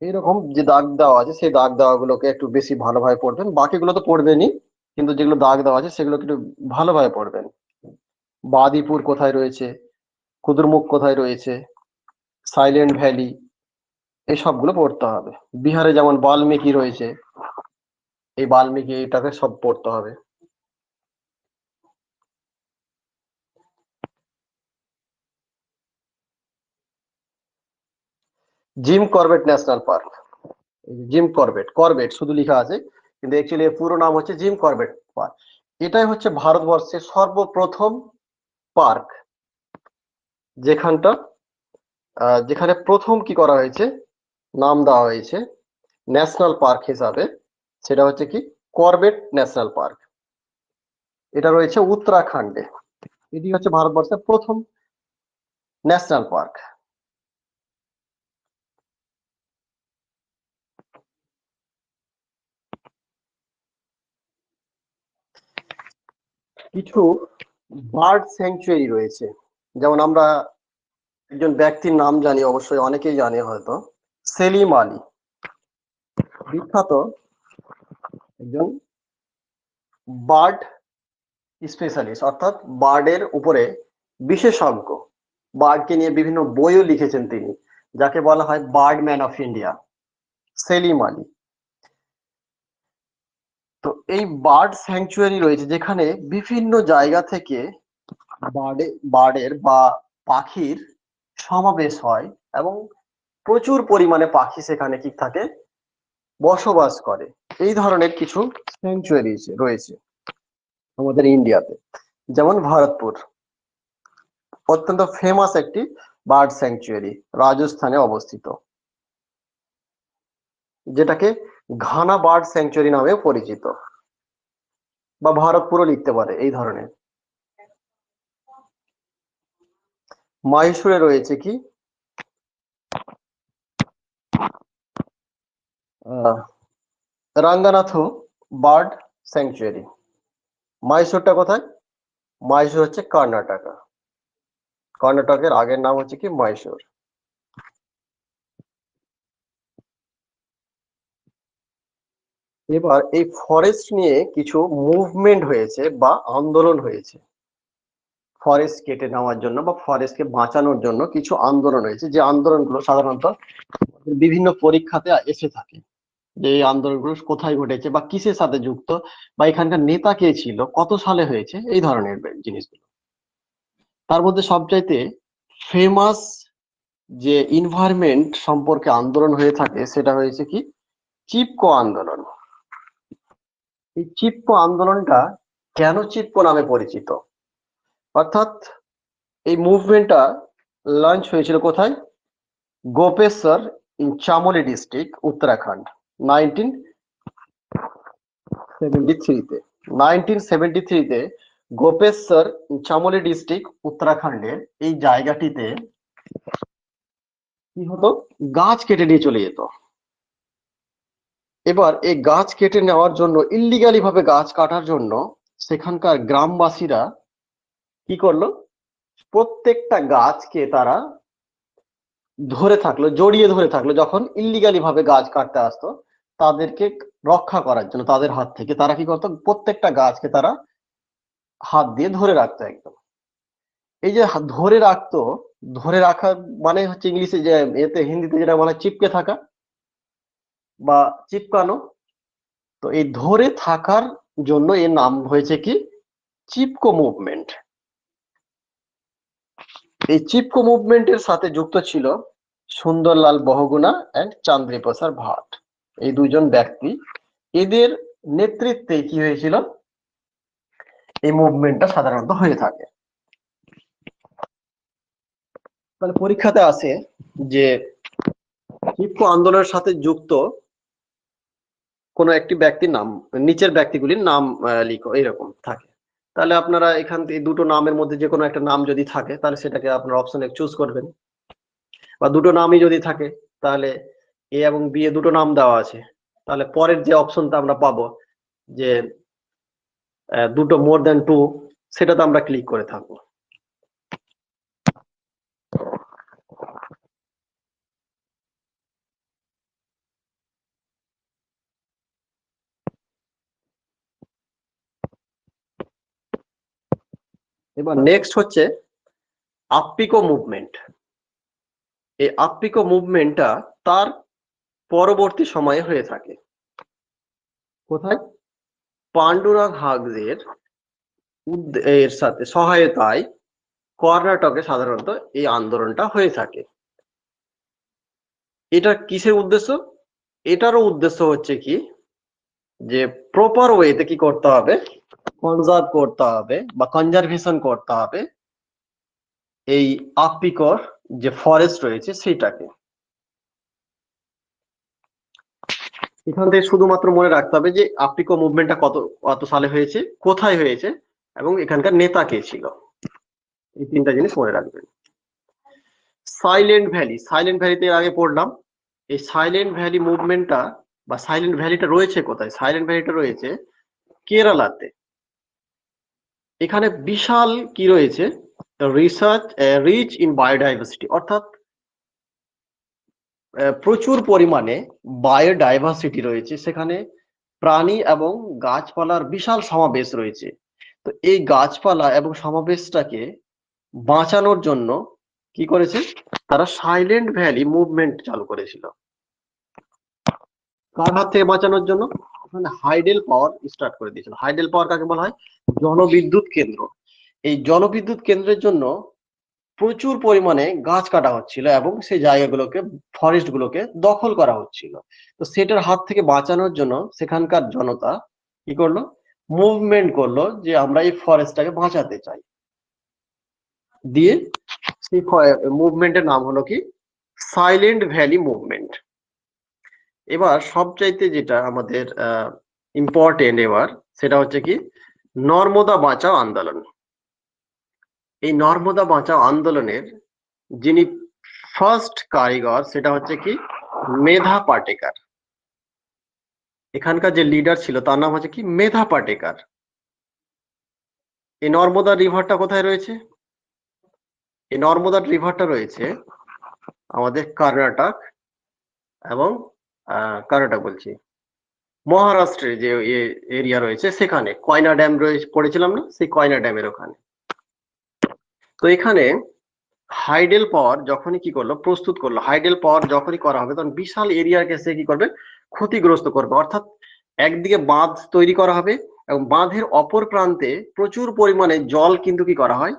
এইরকম যে দাগ দেওয়া আছে সেই দাগ দেওয়া গুলোকে একটু বেশি ভালোভাবে পড়বেন, বাকিগুলো তো পড়বেনই, কিন্তু যেগুলো দাগ দেওয়া আছে সেগুলো একটু ভালোভাবে পড়বেন। বাদিপুর কোথায় রয়েছে, কুদরমুখ কোথায় রয়েছে, সাইলেন্ট ভ্যালি, এই সবগুলো পড়তে হবে। বিহারে যেমন বাল্মীকি রয়েছে, এই বাল্মীকি এইটাকে সব পড়তে হবে। Jim Corbett national park, Jim Corbett, Corbett শুধু লেখা আছে, কিন্তু অ্যাকচুয়ালি এর পুরো নাম হচ্ছে জিম করবেট পার্ক। এটাই হচ্ছে ভারতবর্ষের সর্বপ্রথম পার্ক, যেখানটা যেখানে প্রথম কি করা হয়েছে, নাম দেওয়া হয়েছে ন্যাশনাল পার্ক হিসাবে, সেটা হচ্ছে কি করবেট ন্যাশনাল পার্ক। এটা রয়েছে উত্তরাখণ্ডে। এটি হচ্ছে ভারতবর্ষের প্রথম ন্যাশনাল পার্ক। কিছু বার্ড স্যাংচুয়ারি রয়েছে, যেমন আমরা একজন ব্যক্তির নাম জানি, অবশ্যই অনেকেই জানে হয়তো, সেলিম আলী, বিখ্যাত একজন বার্ড স্পেশালিস্ট, অর্থাৎ বার্ডের উপরে বিশেষজ্ঞ। বার্ডকে নিয়ে বিভিন্ন বইও লিখেছেন তিনি, যাকে বলা হয় bird man of India, Salim Ali. তো এই বার্ড স্যাংচুয়ারি রয়েছে যেখানে বিভিন্ন জায়গা থেকে বার্ডের বা পাখির সমাবেশ হয়, এবং প্রচুর পরিমাণে পাখি সেখানে কি থাকে, বসবাস করে। এই ধরনের কিছু স্যাংচুয়ারি রয়েছে আমাদের ইন্ডিয়াতে, যেমন ভারতপুর অত্যন্ত ফেমাস একটি বার্ড স্যাংচুয়ারি, রাজস্থানে অবস্থিত, যেটাকে ঘানা বার্ড স্যাংচুয়ারি নামেও পরিচিত, বা ভারতপুরও লিখতে পারে এই ধরনের। মহীশূরে রয়েছে কি রাঙ্গানাথ বার্ড স্যাংচুয়ারি। মহীশূরটা কোথায়? মহীশূর হচ্ছে কর্ণাটকা, কর্ণাটকের আগের নাম হচ্ছে কি মহীশূর। এবার এই ফরেস্ট নিয়ে কিছু মুভমেন্ট হয়েছে বা আন্দোলন হয়েছে, ফরেস্ট কেটে নেওয়ার জন্য বা ফরেস্টকে বাঁচানোর জন্য কিছু আন্দোলন হয়েছে, যে আন্দোলনগুলো সাধারণত বিভিন্ন পরীক্ষাতে এসে থাকে, যে এই আন্দোলনগুলো কোথায় ঘটেছে বা কিসের সাথে যুক্ত, বা এখানকার নেতা কে ছিল, কত সালে হয়েছে, এই ধরনের জিনিসগুলো। তার মধ্যে সবচাইতে ফেমাস যে ইনভায়রনমেন্ট সম্পর্কে আন্দোলন হয়ে থাকে সেটা হয়েছে কি চিপকো আন্দোলন। এই চিপকো আন্দোলনটা কেন চিপকো নামে পরিচিত, অর্থাৎ এই মুভমেন্টটা লঞ্চ হয়েছিল কোথায়? গোপেশ্বর ইন চামোলি ডিস্ট্রিক্ট, উত্তরাখণ্ড, 1973-তে। 1973-তে গোপেশ্বর চামোলি ডিস্ট্রিক্ট উত্তরাখণ্ডের এই জায়গাটিতে কি হতো, গাছ কেটে নিয়ে চলে যেত। এবার এই গাছ কেটে নেওয়ার জন্য, ইল্লিগালি ভাবে গাছ কাটার জন্য সেখানকার গ্রামবাসীরা কি করলো, প্রত্যেকটা গাছকে তারা ধরে থাকলো, জড়িয়ে ধরে থাকলো, যখন ইল্লিগালি ভাবে গাছ কাটতে আসতো তাদেরকে রক্ষা করার জন্য, তাদের হাত থেকে তারা কি করতো, প্রত্যেকটা গাছকে তারা হাত দিয়ে ধরে রাখতো একদম। এই যে ধরে রাখতো, ধরে রাখা মানে হচ্ছে ইংলিশে যে এতে হিন্দিতে যেটা বলা হয় চিপকে থাকা বা চিপকানো। তো এই ধরে থাকার জন্য এর নাম হয়েছে কি চিপকো মুভমেন্ট। এই চিপকো মুভমেন্টের সাথে যুক্ত ছিল সুন্দরলাল বহুগুণা এন্ড চান্দ্রী প্রসাদ ভাট, এই দুজন ব্যক্তি। এদের নেতৃত্বে কি হয়েছিল, এই মুভমেন্টটা সাধারণত হয়ে থাকে। তাহলে পরীক্ষাতে আসে যে চিপকো আন্দোলনের সাথে যুক্ত কোন একটি ব্যক্তির নাম, নিচের ব্যক্তিগুলির নাম লিখো, এরকম থাকে। তাহলে আপনারা এখান থেকে দুটো নামের মধ্যে যে কোনো একটা নাম যদি থাকে তাহলে সেটাকে আপনার অপশনে চুজ করবেন, বা দুটো নামই যদি থাকে তাহলে এ এবং বি এ দুটো নাম দেওয়া আছে, তাহলে পরের যে অপশনটা আমরা পাবো যে দুটো মোর দ্যান টু, সেটাতে আমরা ক্লিক করে থাকবো। এবার নেক্সট হচ্ছে আপ্পিকো মুভমেন্ট। এই আপ্পিকো মুভমেন্টটা তার পরবর্তী সময়ে হয়ে থাকে কোথায়? পান্ডুরাগ হাগদের এর সাথে সহায়তায় কর্ণাটকে সাধারণত এই আন্দোলনটা হয়ে থাকে। এটা কিসের উদ্দেশ্য? এটারও উদ্দেশ্য হচ্ছে কি, যে প্রপার ওয়েতে কি করতে হবে, কনজার্ভ করতে হবে বা কনজারভেশন করতে হবে এই আপ্পিকর যে ফরেস্ট রয়েছে সেটাকে। এখান থেকে শুধুমাত্র মনে রাখতে হবে যে আপ্পিকো মুভমেন্টটা কত সালে হয়েছে, কোথায় হয়েছে, এবং এখানকার নেতা কে ছিল। এই তিনটা জিনিস মনে রাখবেন। সাইলেন্ট ভ্যালি, সাইলেন্ট ভ্যালিতে আগে পড়লাম। এই সাইলেন্ট ভ্যালি মুভমেন্টটা বা সাইলেন্ট ভ্যালিটা রয়েছে কোথায়? সাইলেন্ট ভ্যালিটা রয়েছে কেরালাতে। এখানে বিশাল কি রয়েছে, রিসার্চ রিচ ইন বায়োডাইভার্সিটি, অর্থাৎ প্রচুর পরিমাণে বায়োডাইভার্সিটি রয়েছে সেখানে, প্রাণী এবং গাছপালার বিশাল সমাবেশ রয়েছে। তো এই গাছপালা এবং সমাবেশটাকে বাঁচানোর জন্য কি করেছে, তারা সাইলেন্ট ভ্যালি মুভমেন্ট চালু করেছিল। কার হাত থেকে বাঁচানোর জন্য? ওখানে হাইডেল পাওয়ার স্টার্ট করে দিয়েছিল। হাইডেল পাওয়ার কাকে বলা হয়? জলবিদ্যুৎ কেন্দ্র। এই জলবিদ্যুৎ কেন্দ্রের জন্য প্রচুর পরিমাণে গাছ কাটা হচ্ছিল এবং সেই জায়গাগুলোকে, ফরেস্ট গুলোকে দখল করা হচ্ছিল। তো সেটার হাত থেকে বাঁচানোর জন্য সেখানকার জনতা কি করলো, মুভমেন্ট করলো যে আমরা এই ফরেস্টটাকে বাঁচাতে চাই। দিয়ে সেই মুভমেন্টের নাম হলো কি, সাইলেন্ট ভ্যালি মুভমেন্ট। এবার সবচাইতে যেটা আমাদের ইম্পর্টেন্ট এবার, সেটা হচ্ছে কি নর্মদা বাঁচাও আন্দোলন। এই নর্মদা বাঁচাও আন্দোলনের যিনি ফার্স্ট কারিগর সেটা হচ্ছে কি মেধা পাটেকার। এখানকার যে লিডার ছিল তার নাম হচ্ছে কি মেধা পাটেকার। এই নর্মদা রিভারটা কোথায় রয়েছে? এই নর্মদা রিভারটা রয়েছে আমাদের কর্ণাটক এবং কর্ণাটক বলছি, মহারাষ্ট্রের যে এরিয়া রয়েছে সেখানে কয়না ড্যাম রয়েছে, পড়েছিলাম না, সেই কয়না ড্যামের ওখানে। তো এখানে হাইডেল পাওয়ার যখনই কি করলো, প্রস্তুত করলো, হাইডেল পাওয়ার যখনই করা হবে তখন বিশাল এরিয়াকে সে কি করবে, ক্ষতিগ্রস্ত করবে। অর্থাৎ একদিকে বাঁধ তৈরি করা হবে এবং বাঁধের অপর প্রান্তে প্রচুর পরিমাণে জল কিন্তু কি করা হয়,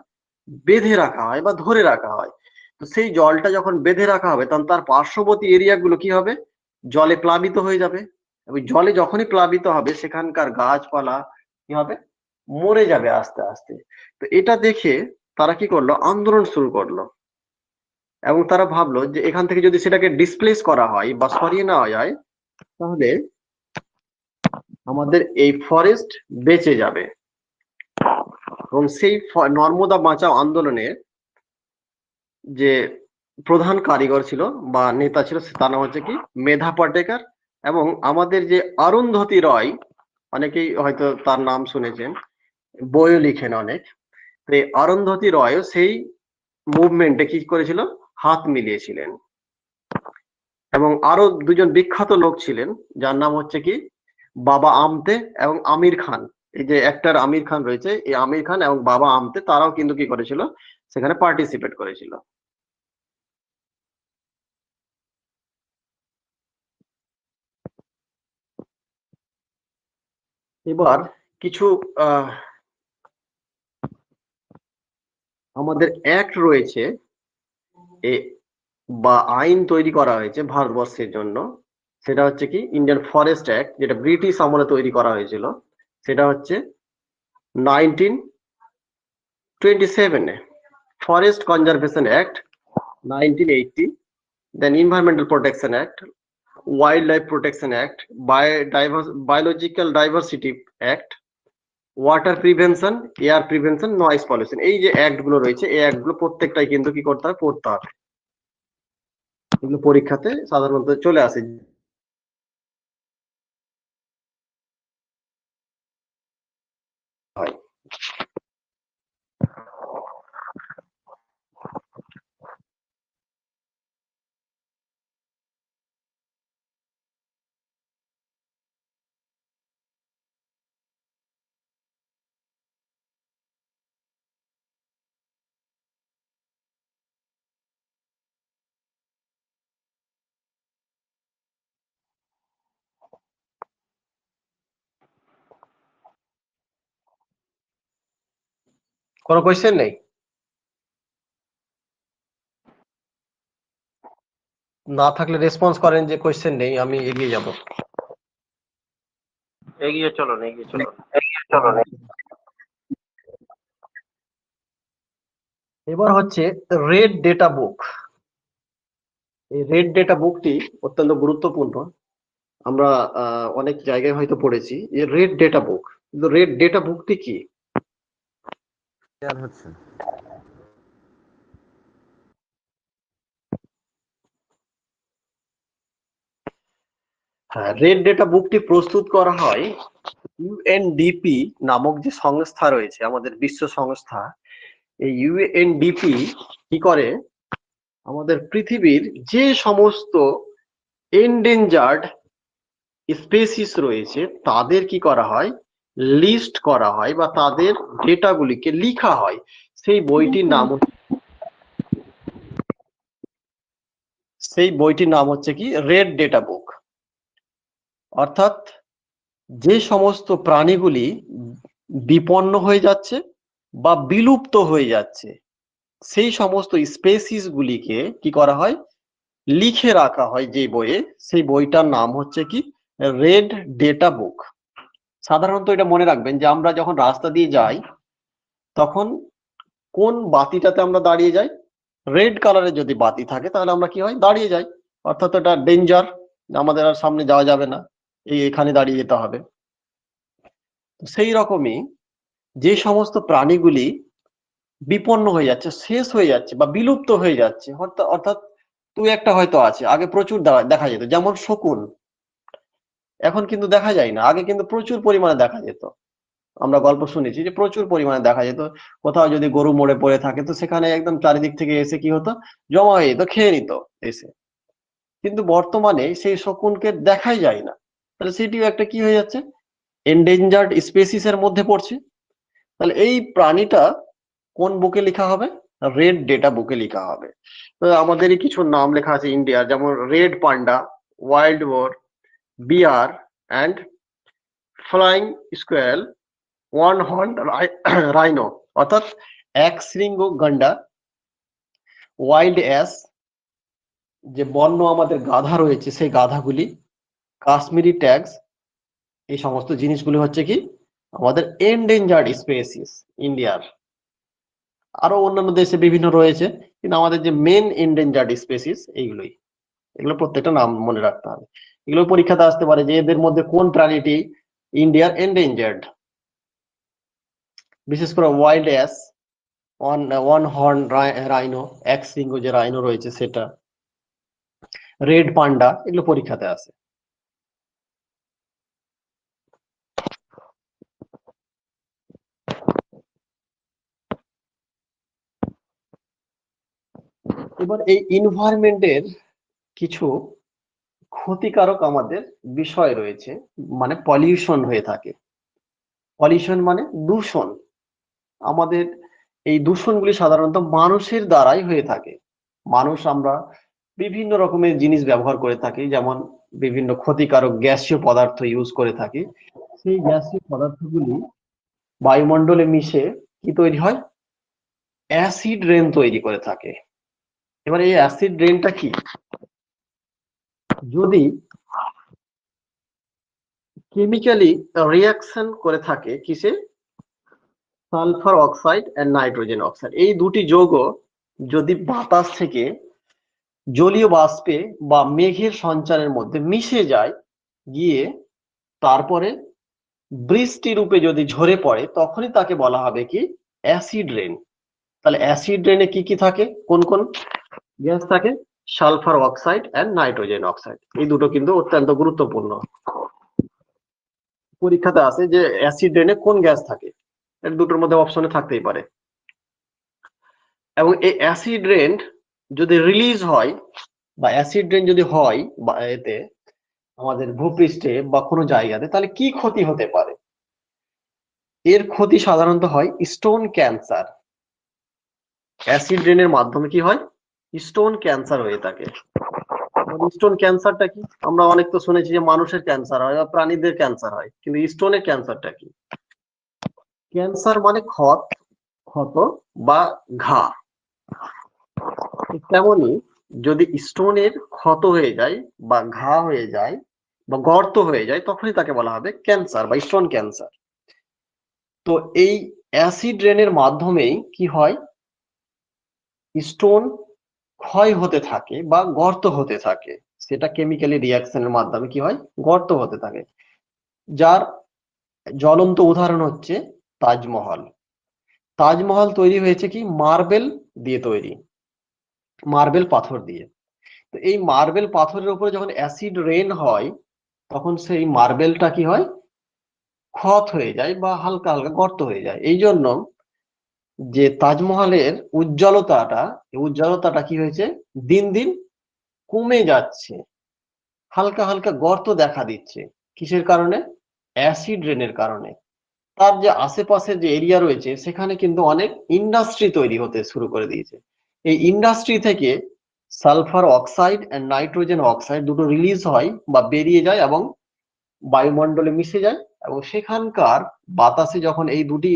বেঁধে রাখা হয় বা ধরে রাখা হয়। তো সেই জলটা যখন বেঁধে রাখা হবে তখন তার পার্শ্ববর্তী এরিয়াগুলো কি হবে, জলে প্লাবিত হয়ে যাবে। এবং জলে যখনই প্লাবিত হবে সেখানকার গাছপালা কি হবে, মরে যাবে আস্তে আস্তে। তো এটা দেখে তারা কি করলো, আন্দোলন শুরু করলো এবং তারা ভাবলো যে এখান থেকে যদি সেটাকে ডিসপ্লেস করা হয় বা সরিয়ে নেওয়া যায় তাহলে আমাদের এই ফরেস্ট বেঁচে যাবে। এবং সেই নর্মদা বাঁচাও আন্দোলনে যে প্রধান কারিগর ছিল বা নেতা ছিল তার নাম হচ্ছে কি মেধা পাটেকার। এবং আমাদের যে অরুন্ধতী রয়, অনেকেই হয়তো তার নাম শুনেছেন, বইও লিখেন অনেক। এই অরুন্ধতী রয়ও সেই মুভমেন্টে কি করেছিল, হাত মিলিয়েছিলেন। এবং আরো দুজন বিখ্যাত লোক ছিলেন যার নাম হচ্ছে কি বাবা আমতে এবং আমির খান। এই যে অ্যাক্টর আমির খান রয়েছে, এই আমির খান এবং বাবা আমতে তারাও কিন্তু কি করেছিল, সেখানে পার্টিসিপেট করেছিল। এবার কিছু আমাদের অ্যাক্ট রয়েছে বা আইন তৈরি করা হয়েছে ভারতবর্ষের জন্য। সেটা হচ্ছে কি ইন্ডিয়ান ফরেস্ট অ্যাক্ট, যেটা ব্রিটিশ আমলে তৈরি করা হয়েছিল। সেটা হচ্ছে 1927 forest conservation act, 1980 then environmental protection act, wild life protection act, biological diversity act, water prevention, air prevention, noise pollution. এই যে অ্যাক্ট গুলো রয়েছে এই অ্যাক্ট গুলো প্রত্যেকটাই কিন্তু কি করতে হবে, পড়তে হবে। এগুলো পরীক্ষাতে সাধারণত চলে আসে। কোনো কোয়েশ্চেন নেই? না থাকলে রেসপন্স করেন যে কোয়েশ্চেন নেই, আমি এগিয়ে যাব। এগিয়ে চলুন, এগিয়ে চলুন। এবার হচ্ছে রেড ডেটা বুক। এই রেড ডেটা বুকটি অত্যন্ত গুরুত্বপূর্ণ। আমরা অনেক জায়গায় হয়তো পড়েছি এই রেড ডেটা বুক। কিন্তু রেড ডেটা বুকটি কি? হ্যাঁ, রেড ডেটা বুকটি প্রস্তুত করা হয় ইউএনডিপি নামক যে সংস্থা রয়েছে, আমাদের বিশ্ব সংস্থা। এই ইউএনডিপি কি করে, আমাদের পৃথিবীর যে সমস্ত এন্ডেঞ্জার্ড স্পেসিস রয়েছে তাদের কি করা হয়, লিস্ট করা হয় বা তাদের ডেটাগুলিকে লিখা হয়। সেই বইটির নাম হচ্ছে কি রেড ডেটা বুক। অর্থাৎ যে সমস্ত প্রাণীগুলি বিপন্ন হয়ে যাচ্ছে বা বিলুপ্ত হয়ে যাচ্ছে, সেই সমস্ত স্পেসিস গুলিকে কি করা হয়, লিখে রাখা হয় যে বইয়ে। সেই বইটার নাম হচ্ছে কি রেড ডেটা বুক। সাধারণত এটা মনে রাখবেন যে আমরা যখন রাস্তা দিয়ে যাই তখন কোন বাতিটাতে আমরা দাঁড়িয়ে যাই, রেড কালারের যদি বাতি থাকে তাহলে আমরা কি হয়, দাঁড়িয়ে যাই। অর্থাৎ এটা ডেঞ্জার, আমাদের আর সামনে যাওয়া যাবে না, এখানে দাঁড়িয়ে যেতে হবে। সেই রকমই যে সমস্ত প্রাণীগুলি বিপন্ন হয়ে যাচ্ছে, শেষ হয়ে যাচ্ছে বা বিলুপ্ত হয়ে যাচ্ছে, অর্থাৎ তুই একটা হয়তো আছে, আগে প্রচুর দেখা যেত, যেমন শকুন। এখন কিন্তু দেখা যায় না, আগে কিন্তু প্রচুর পরিমাণে দেখা যেত। আমরা গল্প শুনেছি যে প্রচুর পরিমাণে দেখা যেত। কোথাও যদি গরু মরে পড়ে থাকে তো সেখানে একদম চারিদিক থেকে এসে কি হতো, জমা হয়ে যেত, খেয়ে নিত এসে। কিন্তু বর্তমানে সেই শকুনকে দেখাই যায় না। তাহলে সেটিও একটা কি হয়ে যাচ্ছে, এন্ডেঞ্জার্ড স্পেসিস এর মধ্যে পড়ছে। তাহলে এই প্রাণীটা কোন বুকে লেখা হবে, রেড ডেটা বুকে লেখা হবে। তো আমাদেরই কিছু নাম লেখা আছে ইন্ডিয়ার, যেমন red panda, wild boar, bear and flying squirrel, one horn rhino অর্থাৎ এক শৃঙ্গ গন্ডার, ওয়াইল্ড অ্যাস যে বন্য আমাদের গাধা রয়েছে সেই গাধাগুলি, কাশ্মীরি ট্যাগস, এই সমস্ত জিনিসগুলি হচ্ছে কি আমাদের এন্ডেঞ্জার্ড স্পেসিস ইন্ডিয়ার। আরো অন্যান্য দেশে বিভিন্ন রয়েছে, কিন্তু আমাদের যে মেন এন্ডেঞ্জার্ড স্পেসিস এইগুলোই। এগুলো প্রত্যেকটা নাম মনে রাখতে হবে। এগুলো পরীক্ষাতে আসতে পারে যে এদের মধ্যে কোন প্রাণীটি ইন্ডিয়ার এন্ডেঞ্জার্ড। বিশেষ করে wild ass, one horn rhino, এক শৃঙ্গ যে রাইনো রয়েছে সেটা, রেড পান্ডা, এগুলো পরীক্ষাতে আসে। এবার এই এনভায়রনমেন্টের কিছু ক্ষতিকারক আমাদের বিষয় রয়েছে, মানে পলিউশন হয়ে থাকে। পলিউশন মানে দূষণ। আমাদের এই দূষণগুলি সাধারণত মানুষের দ্বারাই হয়ে থাকে। আমরা বিভিন্ন রকমের জিনিস ব্যবহার করে থাকি, যেমন বিভিন্ন ক্ষতিকারক গ্যাসীয় পদার্থ ইউজ করে থাকি। সেই গ্যাসীয় পদার্থগুলি বায়ুমণ্ডলে মিশে কি তৈরি হয়, অ্যাসিড রেন তৈরি করে থাকে। এবার এই অ্যাসিড রেনটা কি, যদি কেমিক্যালি রিয়াকশন করে থাকে কিসে, sulphur oxide and nitrogen oxide, এই দুটি যৌগ যদি বাতাস থেকে জলীয় বাষ্পে বা মেঘের সঞ্চারের মধ্যে মিশে যায়, গিয়ে তারপরে বৃষ্টি রূপে যদি ঝরে পড়ে, তখনই তাকে বলা হবে কি অ্যাসিড রেন। তাহলে অ্যাসিড রেনে কি কি থাকে, কোন কোন গ্যাস থাকে, sulphur oxide and nitrogen oxide. এই দুটো কিন্তু অত্যন্ত গুরুত্বপূর্ণ। পরীক্ষাতে আসে যে অ্যাসিড রেনে কোন গ্যাস থাকে, এর দুটোর মধ্যে অপশনে থাকতেই পারে। এবং এই অ্যাসিড রেন যদি রিলিজ হয় বা অ্যাসিড রেন যদি হয় বা এতে আমাদের ভূপৃষ্ঠে বা কোনো জায়গাতে, তাহলে কি ক্ষতি হতে পারে। এর ক্ষতি সাধারণত হয় স্টোন ক্যান্সার। অ্যাসিড রেনের মাধ্যমে কি হয়, স্টোন ক্যান্সার হয়ে থাকে। স্টোন ক্যান্সারটা কি, আমরা অনেক তো শুনেছি যে মানুষের ক্যান্সার হয় বা প্রাণীদের ক্যান্সার হয়, কিন্তু স্টোনের ক্যান্সারটা কি। ক্যান্সার মানে ক্ষত, ক্ষত বা ঘা। তেমনি যদি স্টোনের ক্ষত হয়ে যায় বা ঘা হয়ে যায় বা গর্ত হয়ে যায়, তখনই তাকে বলা হবে ক্যান্সার বা স্টোন ক্যান্সার। তো এই অ্যাসিড রেনের মাধ্যমেই কি হয়, স্টোন ক্ষয় হতে থাকে বা গর্ত হতে থাকে। সেটা কেমিক্যালি রিয়াকশনের মাধ্যমে কি হয়, গর্ত হতে থাকে। যার জ্বলন্ত উদাহরণ হচ্ছে তাজমহল। তাজমহল তৈরি হয়েছে কি মার্বেল দিয়ে তৈরি, মার্বেল পাথর দিয়ে। তো এই মার্বেল পাথরের উপরে যখন অ্যাসিড রেন হয়, তখন সেই মার্বেলটা কি হয়, ক্ষত হয়ে যায় বা হালকা হালকা গর্ত হয়ে যায়। এই জন্য যে তাজমহলের উজ্জ্বলতাটা, এই উজ্জ্বলতাটা কি হয়েছে, দিন দিন কমে যাচ্ছে, হালকা হালকা গর্ত দেখা দিচ্ছে। কিসের কারণে? অ্যাসিড রেনের কারণে। তার যে আশেপাশে যে এরিয়া রয়েছে, সেখানে কিন্তু অনেক ইন্ডাস্ট্রি তৈরি হতে শুরু করে দিয়েছে। এই ইন্ডাস্ট্রি থেকে sulphur oxide and nitrogen oxide দুটো রিলিজ হয় বা বেরিয়ে যায় এবং বায়ুমণ্ডলে মিশে যায়, এবং সেখানকার বাতাসে যখন এই দুটি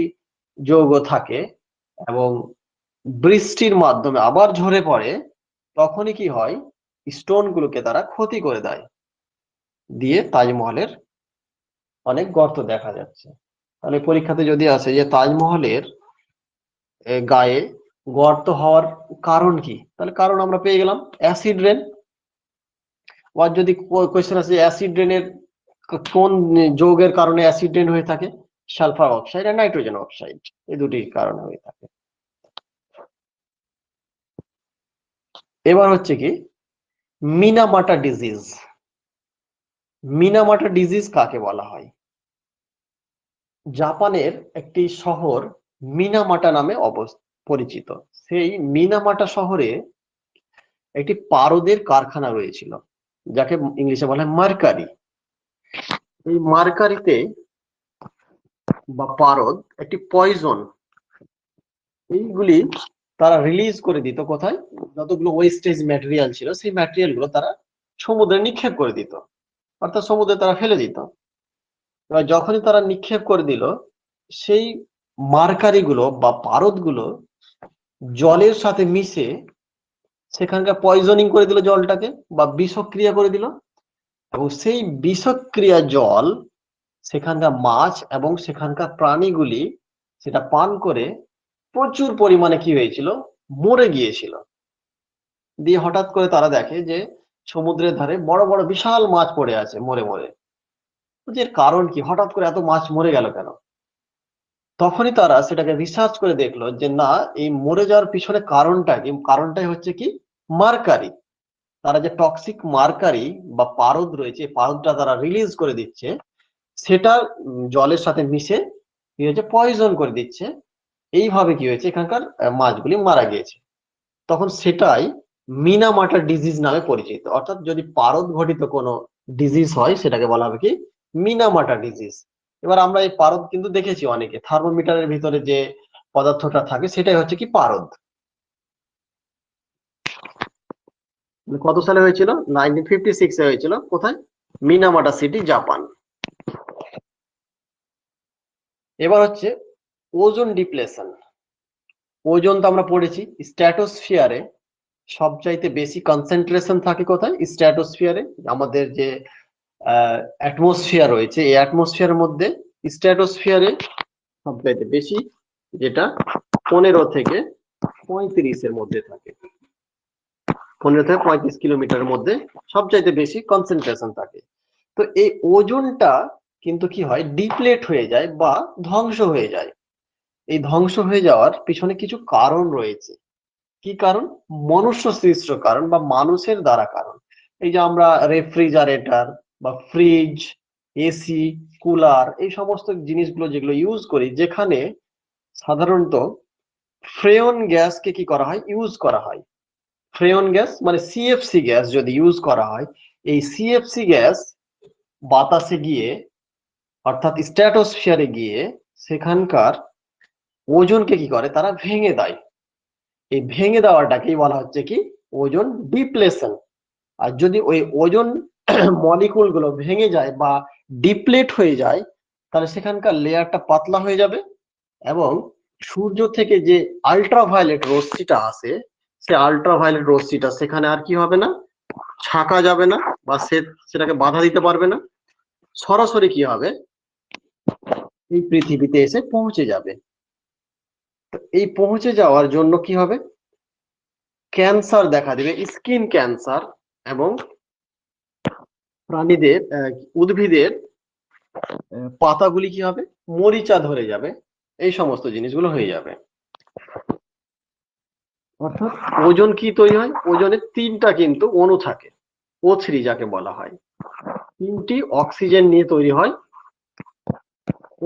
যৌগ থাকে এবং বৃষ্টির মাধ্যমে আবার ঝরে পড়ে, তখনই কি হয়, স্টোন গুলোকে তারা ক্ষতি করে দেয়, দিয়ে তাজমহলের অনেক গর্ত দেখা যাচ্ছে। তাহলে পরীক্ষাতে যদি আসে যে তাজমহলের গায়ে গর্ত হওয়ার কারণ কি, তাহলে কারণ আমরা পেয়ে গেলাম অ্যাসিড রেন। আর যদি কোয়েশ্চেন আসে অ্যাসিড রেনের কোন যৌগের কারণে অ্যাসিড রেন হয়ে থাকে, সালফার অক্সাইড আর নাইট্রোজেন অক্সাইড, এই দুটির কারণে হয়ে থাকে। এবার হচ্ছে কি মিনামাটা ডিজিজ। মিনামাটা ডিজিজ কাকে বলা হয়? জাপানের একটি শহর মিনামাটা নামে পরিচিত। সেই মিনামাটা শহরে একটি পারদের কারখানা রয়েছিল, যাকে ইংলিশে বলা হয় মার্কারি। এই মার্কারিতে বা পারদ একটি পয়জন, এইগুলি তারা রিলিজ করে দিত কোথায়, যতগুলো ওয়েস্টেজ ম্যাটেরিয়াল ছিল সেই ম্যাটেরিয়াল গুলো তারা সমুদ্রে নিক্ষেপ করে দিত, অর্থাৎ সমুদ্রে তারা ফেলে দিত। এবার যখনই তারা নিক্ষেপ করে দিল, সেই মার্কারি গুলো বা পারদ গুলো জলের সাথে মিশে সেখানকার পয়জনিং করে দিল জলটাকে, বা বিষক্রিয়া করে দিল, এবং সেই বিষক্রিয়া জল সেখানকার মাছ এবং সেখানকার প্রাণীগুলি সেটা পান করে প্রচুর পরিমাণে কি হয়েছিল, মরে গিয়েছিল। দিয়ে হঠাৎ করে তারা দেখে যে সমুদ্রের ধারে বড় বড় বিশাল মাছ পড়ে আছে মরে মরে। এর কারণ কি, হঠাৎ করে এত মাছ মরে গেল কেন? তখনই তারা সেটাকে রিসার্চ করে দেখলো যে না, এই মরে যাওয়ার পিছনে কারণটা কি, কারণটাই হচ্ছে কি মার্কারি। তারা যে টক্সিক মার্কারি বা পারদ রয়েছে, পারদটা তারা রিলিজ করে দিচ্ছে, সেটা জলের সাথে মিশে কি হয়েছে, পয়জন করে দিচ্ছে। এইভাবে কি হয়েছে, এখানকার মাছগুলি মারা গিয়েছে। তখন সেটাই মিনামাটা ডিজিজ নামে পরিচিত। অর্থাৎ যদি পারদ ঘটিত কোনো ডিজিজ হয়, সেটাকে বলা হবে কি মিনামাটা ডিজিজ। এবার আমরা এই পারদ কিন্তু দেখেছি অনেকে, থার্মোমিটারের ভিতরে যে পদার্থটা থাকে সেটাই হচ্ছে কি পারদ। কত সালে হয়েছিল? 1956 হয়েছিল। কোথায়? মিনামাটা সিটি, জাপান। এবার হচ্ছে ওজোন ডিপ্লেশন। ওজোন তো আমরা পড়েছি, স্ট্র্যাটোস্ফিয়ারে সবচাইতে বেশি কনসেন্ট্রেশন থাকে কোথায়, স্ট্র্যাটোস্ফিয়ারে। আমাদের যে অ্যাটমসফিয়ার রয়েছে, এই অ্যাটমসফিয়ারের মধ্যে স্ট্র্যাটোস্ফিয়ারে সবচাইতে বেশি, যেটা 15 থেকে 35-এর মধ্যে থাকে। 15 থেকে 35 কিলোমিটারের মধ্যে সবচাইতে বেশি কনসেন্ট্রেশন থাকে। তো এই ওজোনটা কিন্তু কি হয়, ডিপ্লেট হয়ে যায় বা ধ্বংস হয়ে যায়। এই ধ্বংস হয়ে যাওয়ার পিছনে কিছু কারণ রয়েছে। কি কারণ? মনুষ্য সৃষ্ট কারণ বা মানুষের দ্বারা কারণ। এই যে আমরা রেফ্রিজারেটর বা ফ্রিজ, এসি, কুলার, এই সমস্ত জিনিসগুলো যেগুলো ইউজ করি, যেখানে সাধারণত ফ্রেয়ন গ্যাসকে কি করা হয়, ইউজ করা হয়। ফ্রেয়ন গ্যাস মানে সিএফসি গ্যাস যদি ইউজ করা হয়, এই সিএফসি গ্যাস বাতাসে গিয়ে অর্থাৎ স্ট্র্যাটোস্ফিয়ারে গিয়ে সেখানকার ওজোনকে কি করে, তারা ভেঙে দেয়। এই ভেঙে দেওয়াটাকেই বলা হচ্ছে কি ওজোন ডিপ্লেশন। আর যদি ওই ওজোন মলিকুল গুলো ভেঙে যায় বা ডিপ্লেট হয়ে যায়, তাহলে সেখানকার লেয়ারটা পাতলা হয়ে যাবে এবং সূর্য থেকে যে আল্ট্রাভায়োলেট রশ্মিটা আসে, সে আল্ট্রাভায়োলেট রশ্মিটা সেখানে আর কি হবে না, ছাকা যাবে না, বা সেটাকে বাধা দিতে পারবে না, সরাসরি কি হবে, এই পৃথিবীতে এসে পৌঁছে যাবে। তো এই পৌঁছে যাওয়ার জন্য কি হবে, ক্যান্সার দেখা দিবে, স্কিন ক্যান্সার, এবং প্রাণীদের উদ্ভিদের পাতাগুলি কি হবে, মরিচা ধরে যাবে, এই সমস্ত জিনিসগুলো হয়ে যাবে। অর্থাৎ ওজন কি তৈরি হয়, ওজনের তিনটা কিন্তু অণু থাকে, O3 যাকে বলা হয়, তিনটি অক্সিজেন নিয়ে তৈরি হয়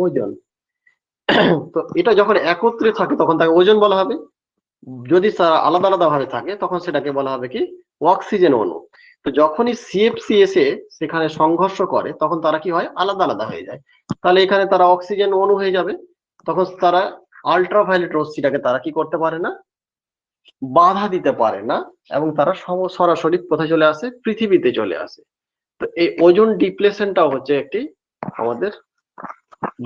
ওজন। তো এটা যখন একত্রে থাকে তখন তাকে ওজন বলা হবে, যদি তারা আলাদা আলাদা ভাবে থাকে তখন সেটাকে বলা হবে কি, অক্সিজেন অণু। তো যখনই সিএফসি এসে সেখানে সংঘর্ষ করে তখন তারা কি হয়, আলাদা আলাদা হয়ে যায়। তাহলে এখানে তারা অক্সিজেন অণু হয়ে যাবে, তখন তারা আল্ট্রাভায়োলেট রশ্মিটাকে তারা কি করতে পারে না, বাধা দিতে পারে না, এবং তারা সরাসরি কোথায় চলে আসে, পৃথিবীতে চলে আসে। তো এই ওজোন ডিপ্লেশনটাও হচ্ছে একটি আমাদের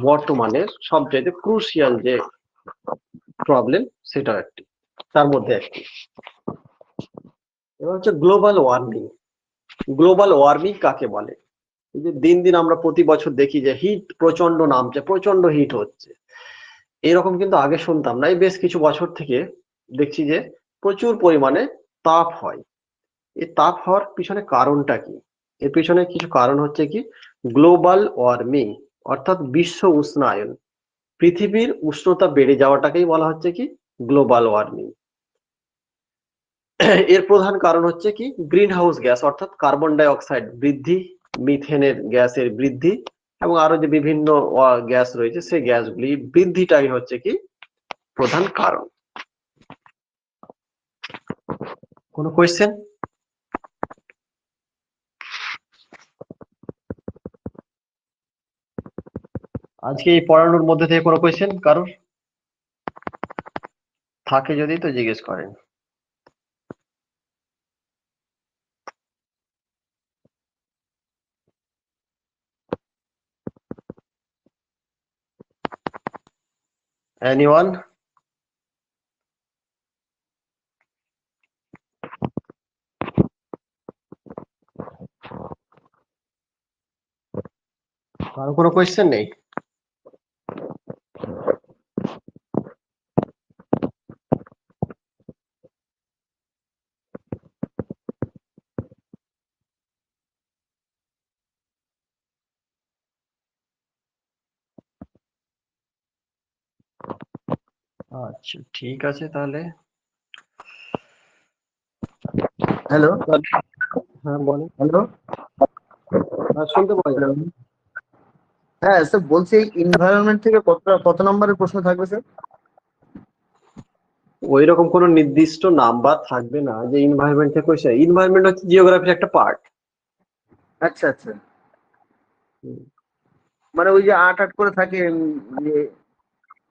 বর্তমানের সবচেয়ে ক্রুশিয়াল যে প্রবলেম, সেটা একটি, তার মধ্যে একটি। এবার হচ্ছে গ্লোবাল ওয়ার্মিং। গ্লোবাল ওয়ার্মিং কাকে বলে? এই যে দিন দিন আমরা প্রতি বছর দেখি যে হিট প্রচন্ড নামছে, প্রচন্ড হিট হচ্ছে, এরকম কিন্তু আগে শুনতাম না। এই বেশ কিছু বছর থেকে দেখছি যে প্রচুর পরিমাণে তাপ হয়। এই তাপ হওয়ার পিছনে কারণটা কি? এর পিছনে কিছু কারণ হচ্ছে কি, গ্লোবাল ওয়ার্মিং, অর্থাৎ বিশ্ব উষ্ণায়ন, পৃথিবীর উষ্ণতা বেড়ে যাওয়াটাকেই বলা হচ্ছে কি, গ্লোবাল ওয়ার্মিং। এর প্রধান কারণ হচ্ছে কি, গ্রিন হাউস গ্যাস, অর্থাৎ কার্বন ডাই অক্সাইড বৃদ্ধি, মিথেনের গ্যাসের বৃদ্ধি, এবং আরো যে বিভিন্ন গ্যাস রয়েছে সেই গ্যাসগুলি বৃদ্ধিটাই হচ্ছে কি প্রধান কারণ। কোনো কোয়েশ্চেন? আজকে এই পড়ানোর মধ্যে থেকে কোনো কোয়েশ্চেন কারোর থাকে যদি তো জিজ্ঞেস করেন। এনিওয়ান? কারো কোনো কোয়েশ্চেন নেই? আচ্ছা ঠিক আছে তাহলে। হ্যালো। হ্যাঁ বলেন। হ্যালো। হ্যাঁ শুনতে পাই। হ্যাঁ স্যার, বলছি এনভায়রনমেন্ট থেকে কত নম্বরের প্রশ্ন থাকবে স্যার? ওই রকম কোনো নির্দিষ্ট নাম্বার থাকবে না যে এনভায়রনমেন্ট থেকে কোয়েশ্চেন। এনভায়রনমেন্ট হচ্ছে জিওগ্রাফির একটা পার্ট। আচ্ছা আচ্ছা, মানে ওই যে ৮ করে থাকে যে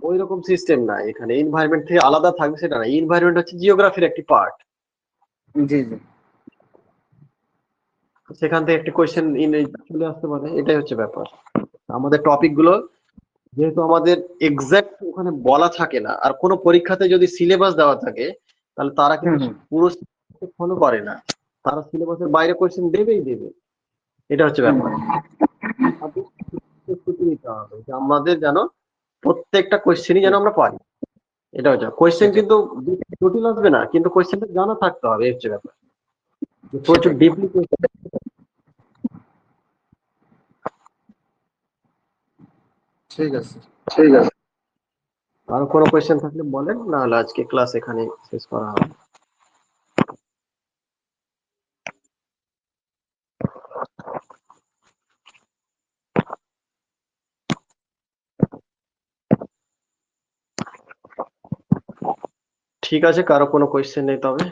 ওই রকম সিস্টেম না এখানে, এনভায়রনমেন্ট থেকে আলাদা থাকবে সেটা না। এনভায়রনমেন্ট হচ্ছে জিওগ্রাফির একটি পার্ট, জি জি। সেখান থেকে একটা কোয়েশ্চেন চলে আসতে পারে, এটাই হচ্ছে ব্যাপার। আমাদের টপিক গুলো যেহেতু আমাদের এক্সাক্ট ওখানে বলা থাকে না, আর কোনো পরীক্ষাতে যদি সিলেবাস দেওয়া থাকে তাহলে তারা কিন্তু পুরো ফলো করে না, তারা সিলেবাসের বাইরে কোয়েশ্চেন দেবেই দেবে, এটা হচ্ছে ব্যাপার। প্রস্তুতি নিতে হবে যে আমাদের যেন প্রত্যেকটা কোয়েশ্চেনই যেন আমরা পারি, এটা হচ্ছে কোয়েশ্চেন। কিন্তু জটিল আসবে না, কিন্তু কোয়েশ্চেনটা জানা থাকতে হবে, এই হচ্ছে ব্যাপার। প্রচুর ডিপলি ঠিক আছে। ঠিক আছে। আর কোনো কোয়েশ্চেন থাকলে বলেন, না হলে আজকে ক্লাস এখানে শেষ করা হবে। ঠিক আছে, কারো কোনো কোয়েশ্চেন নেই তবে?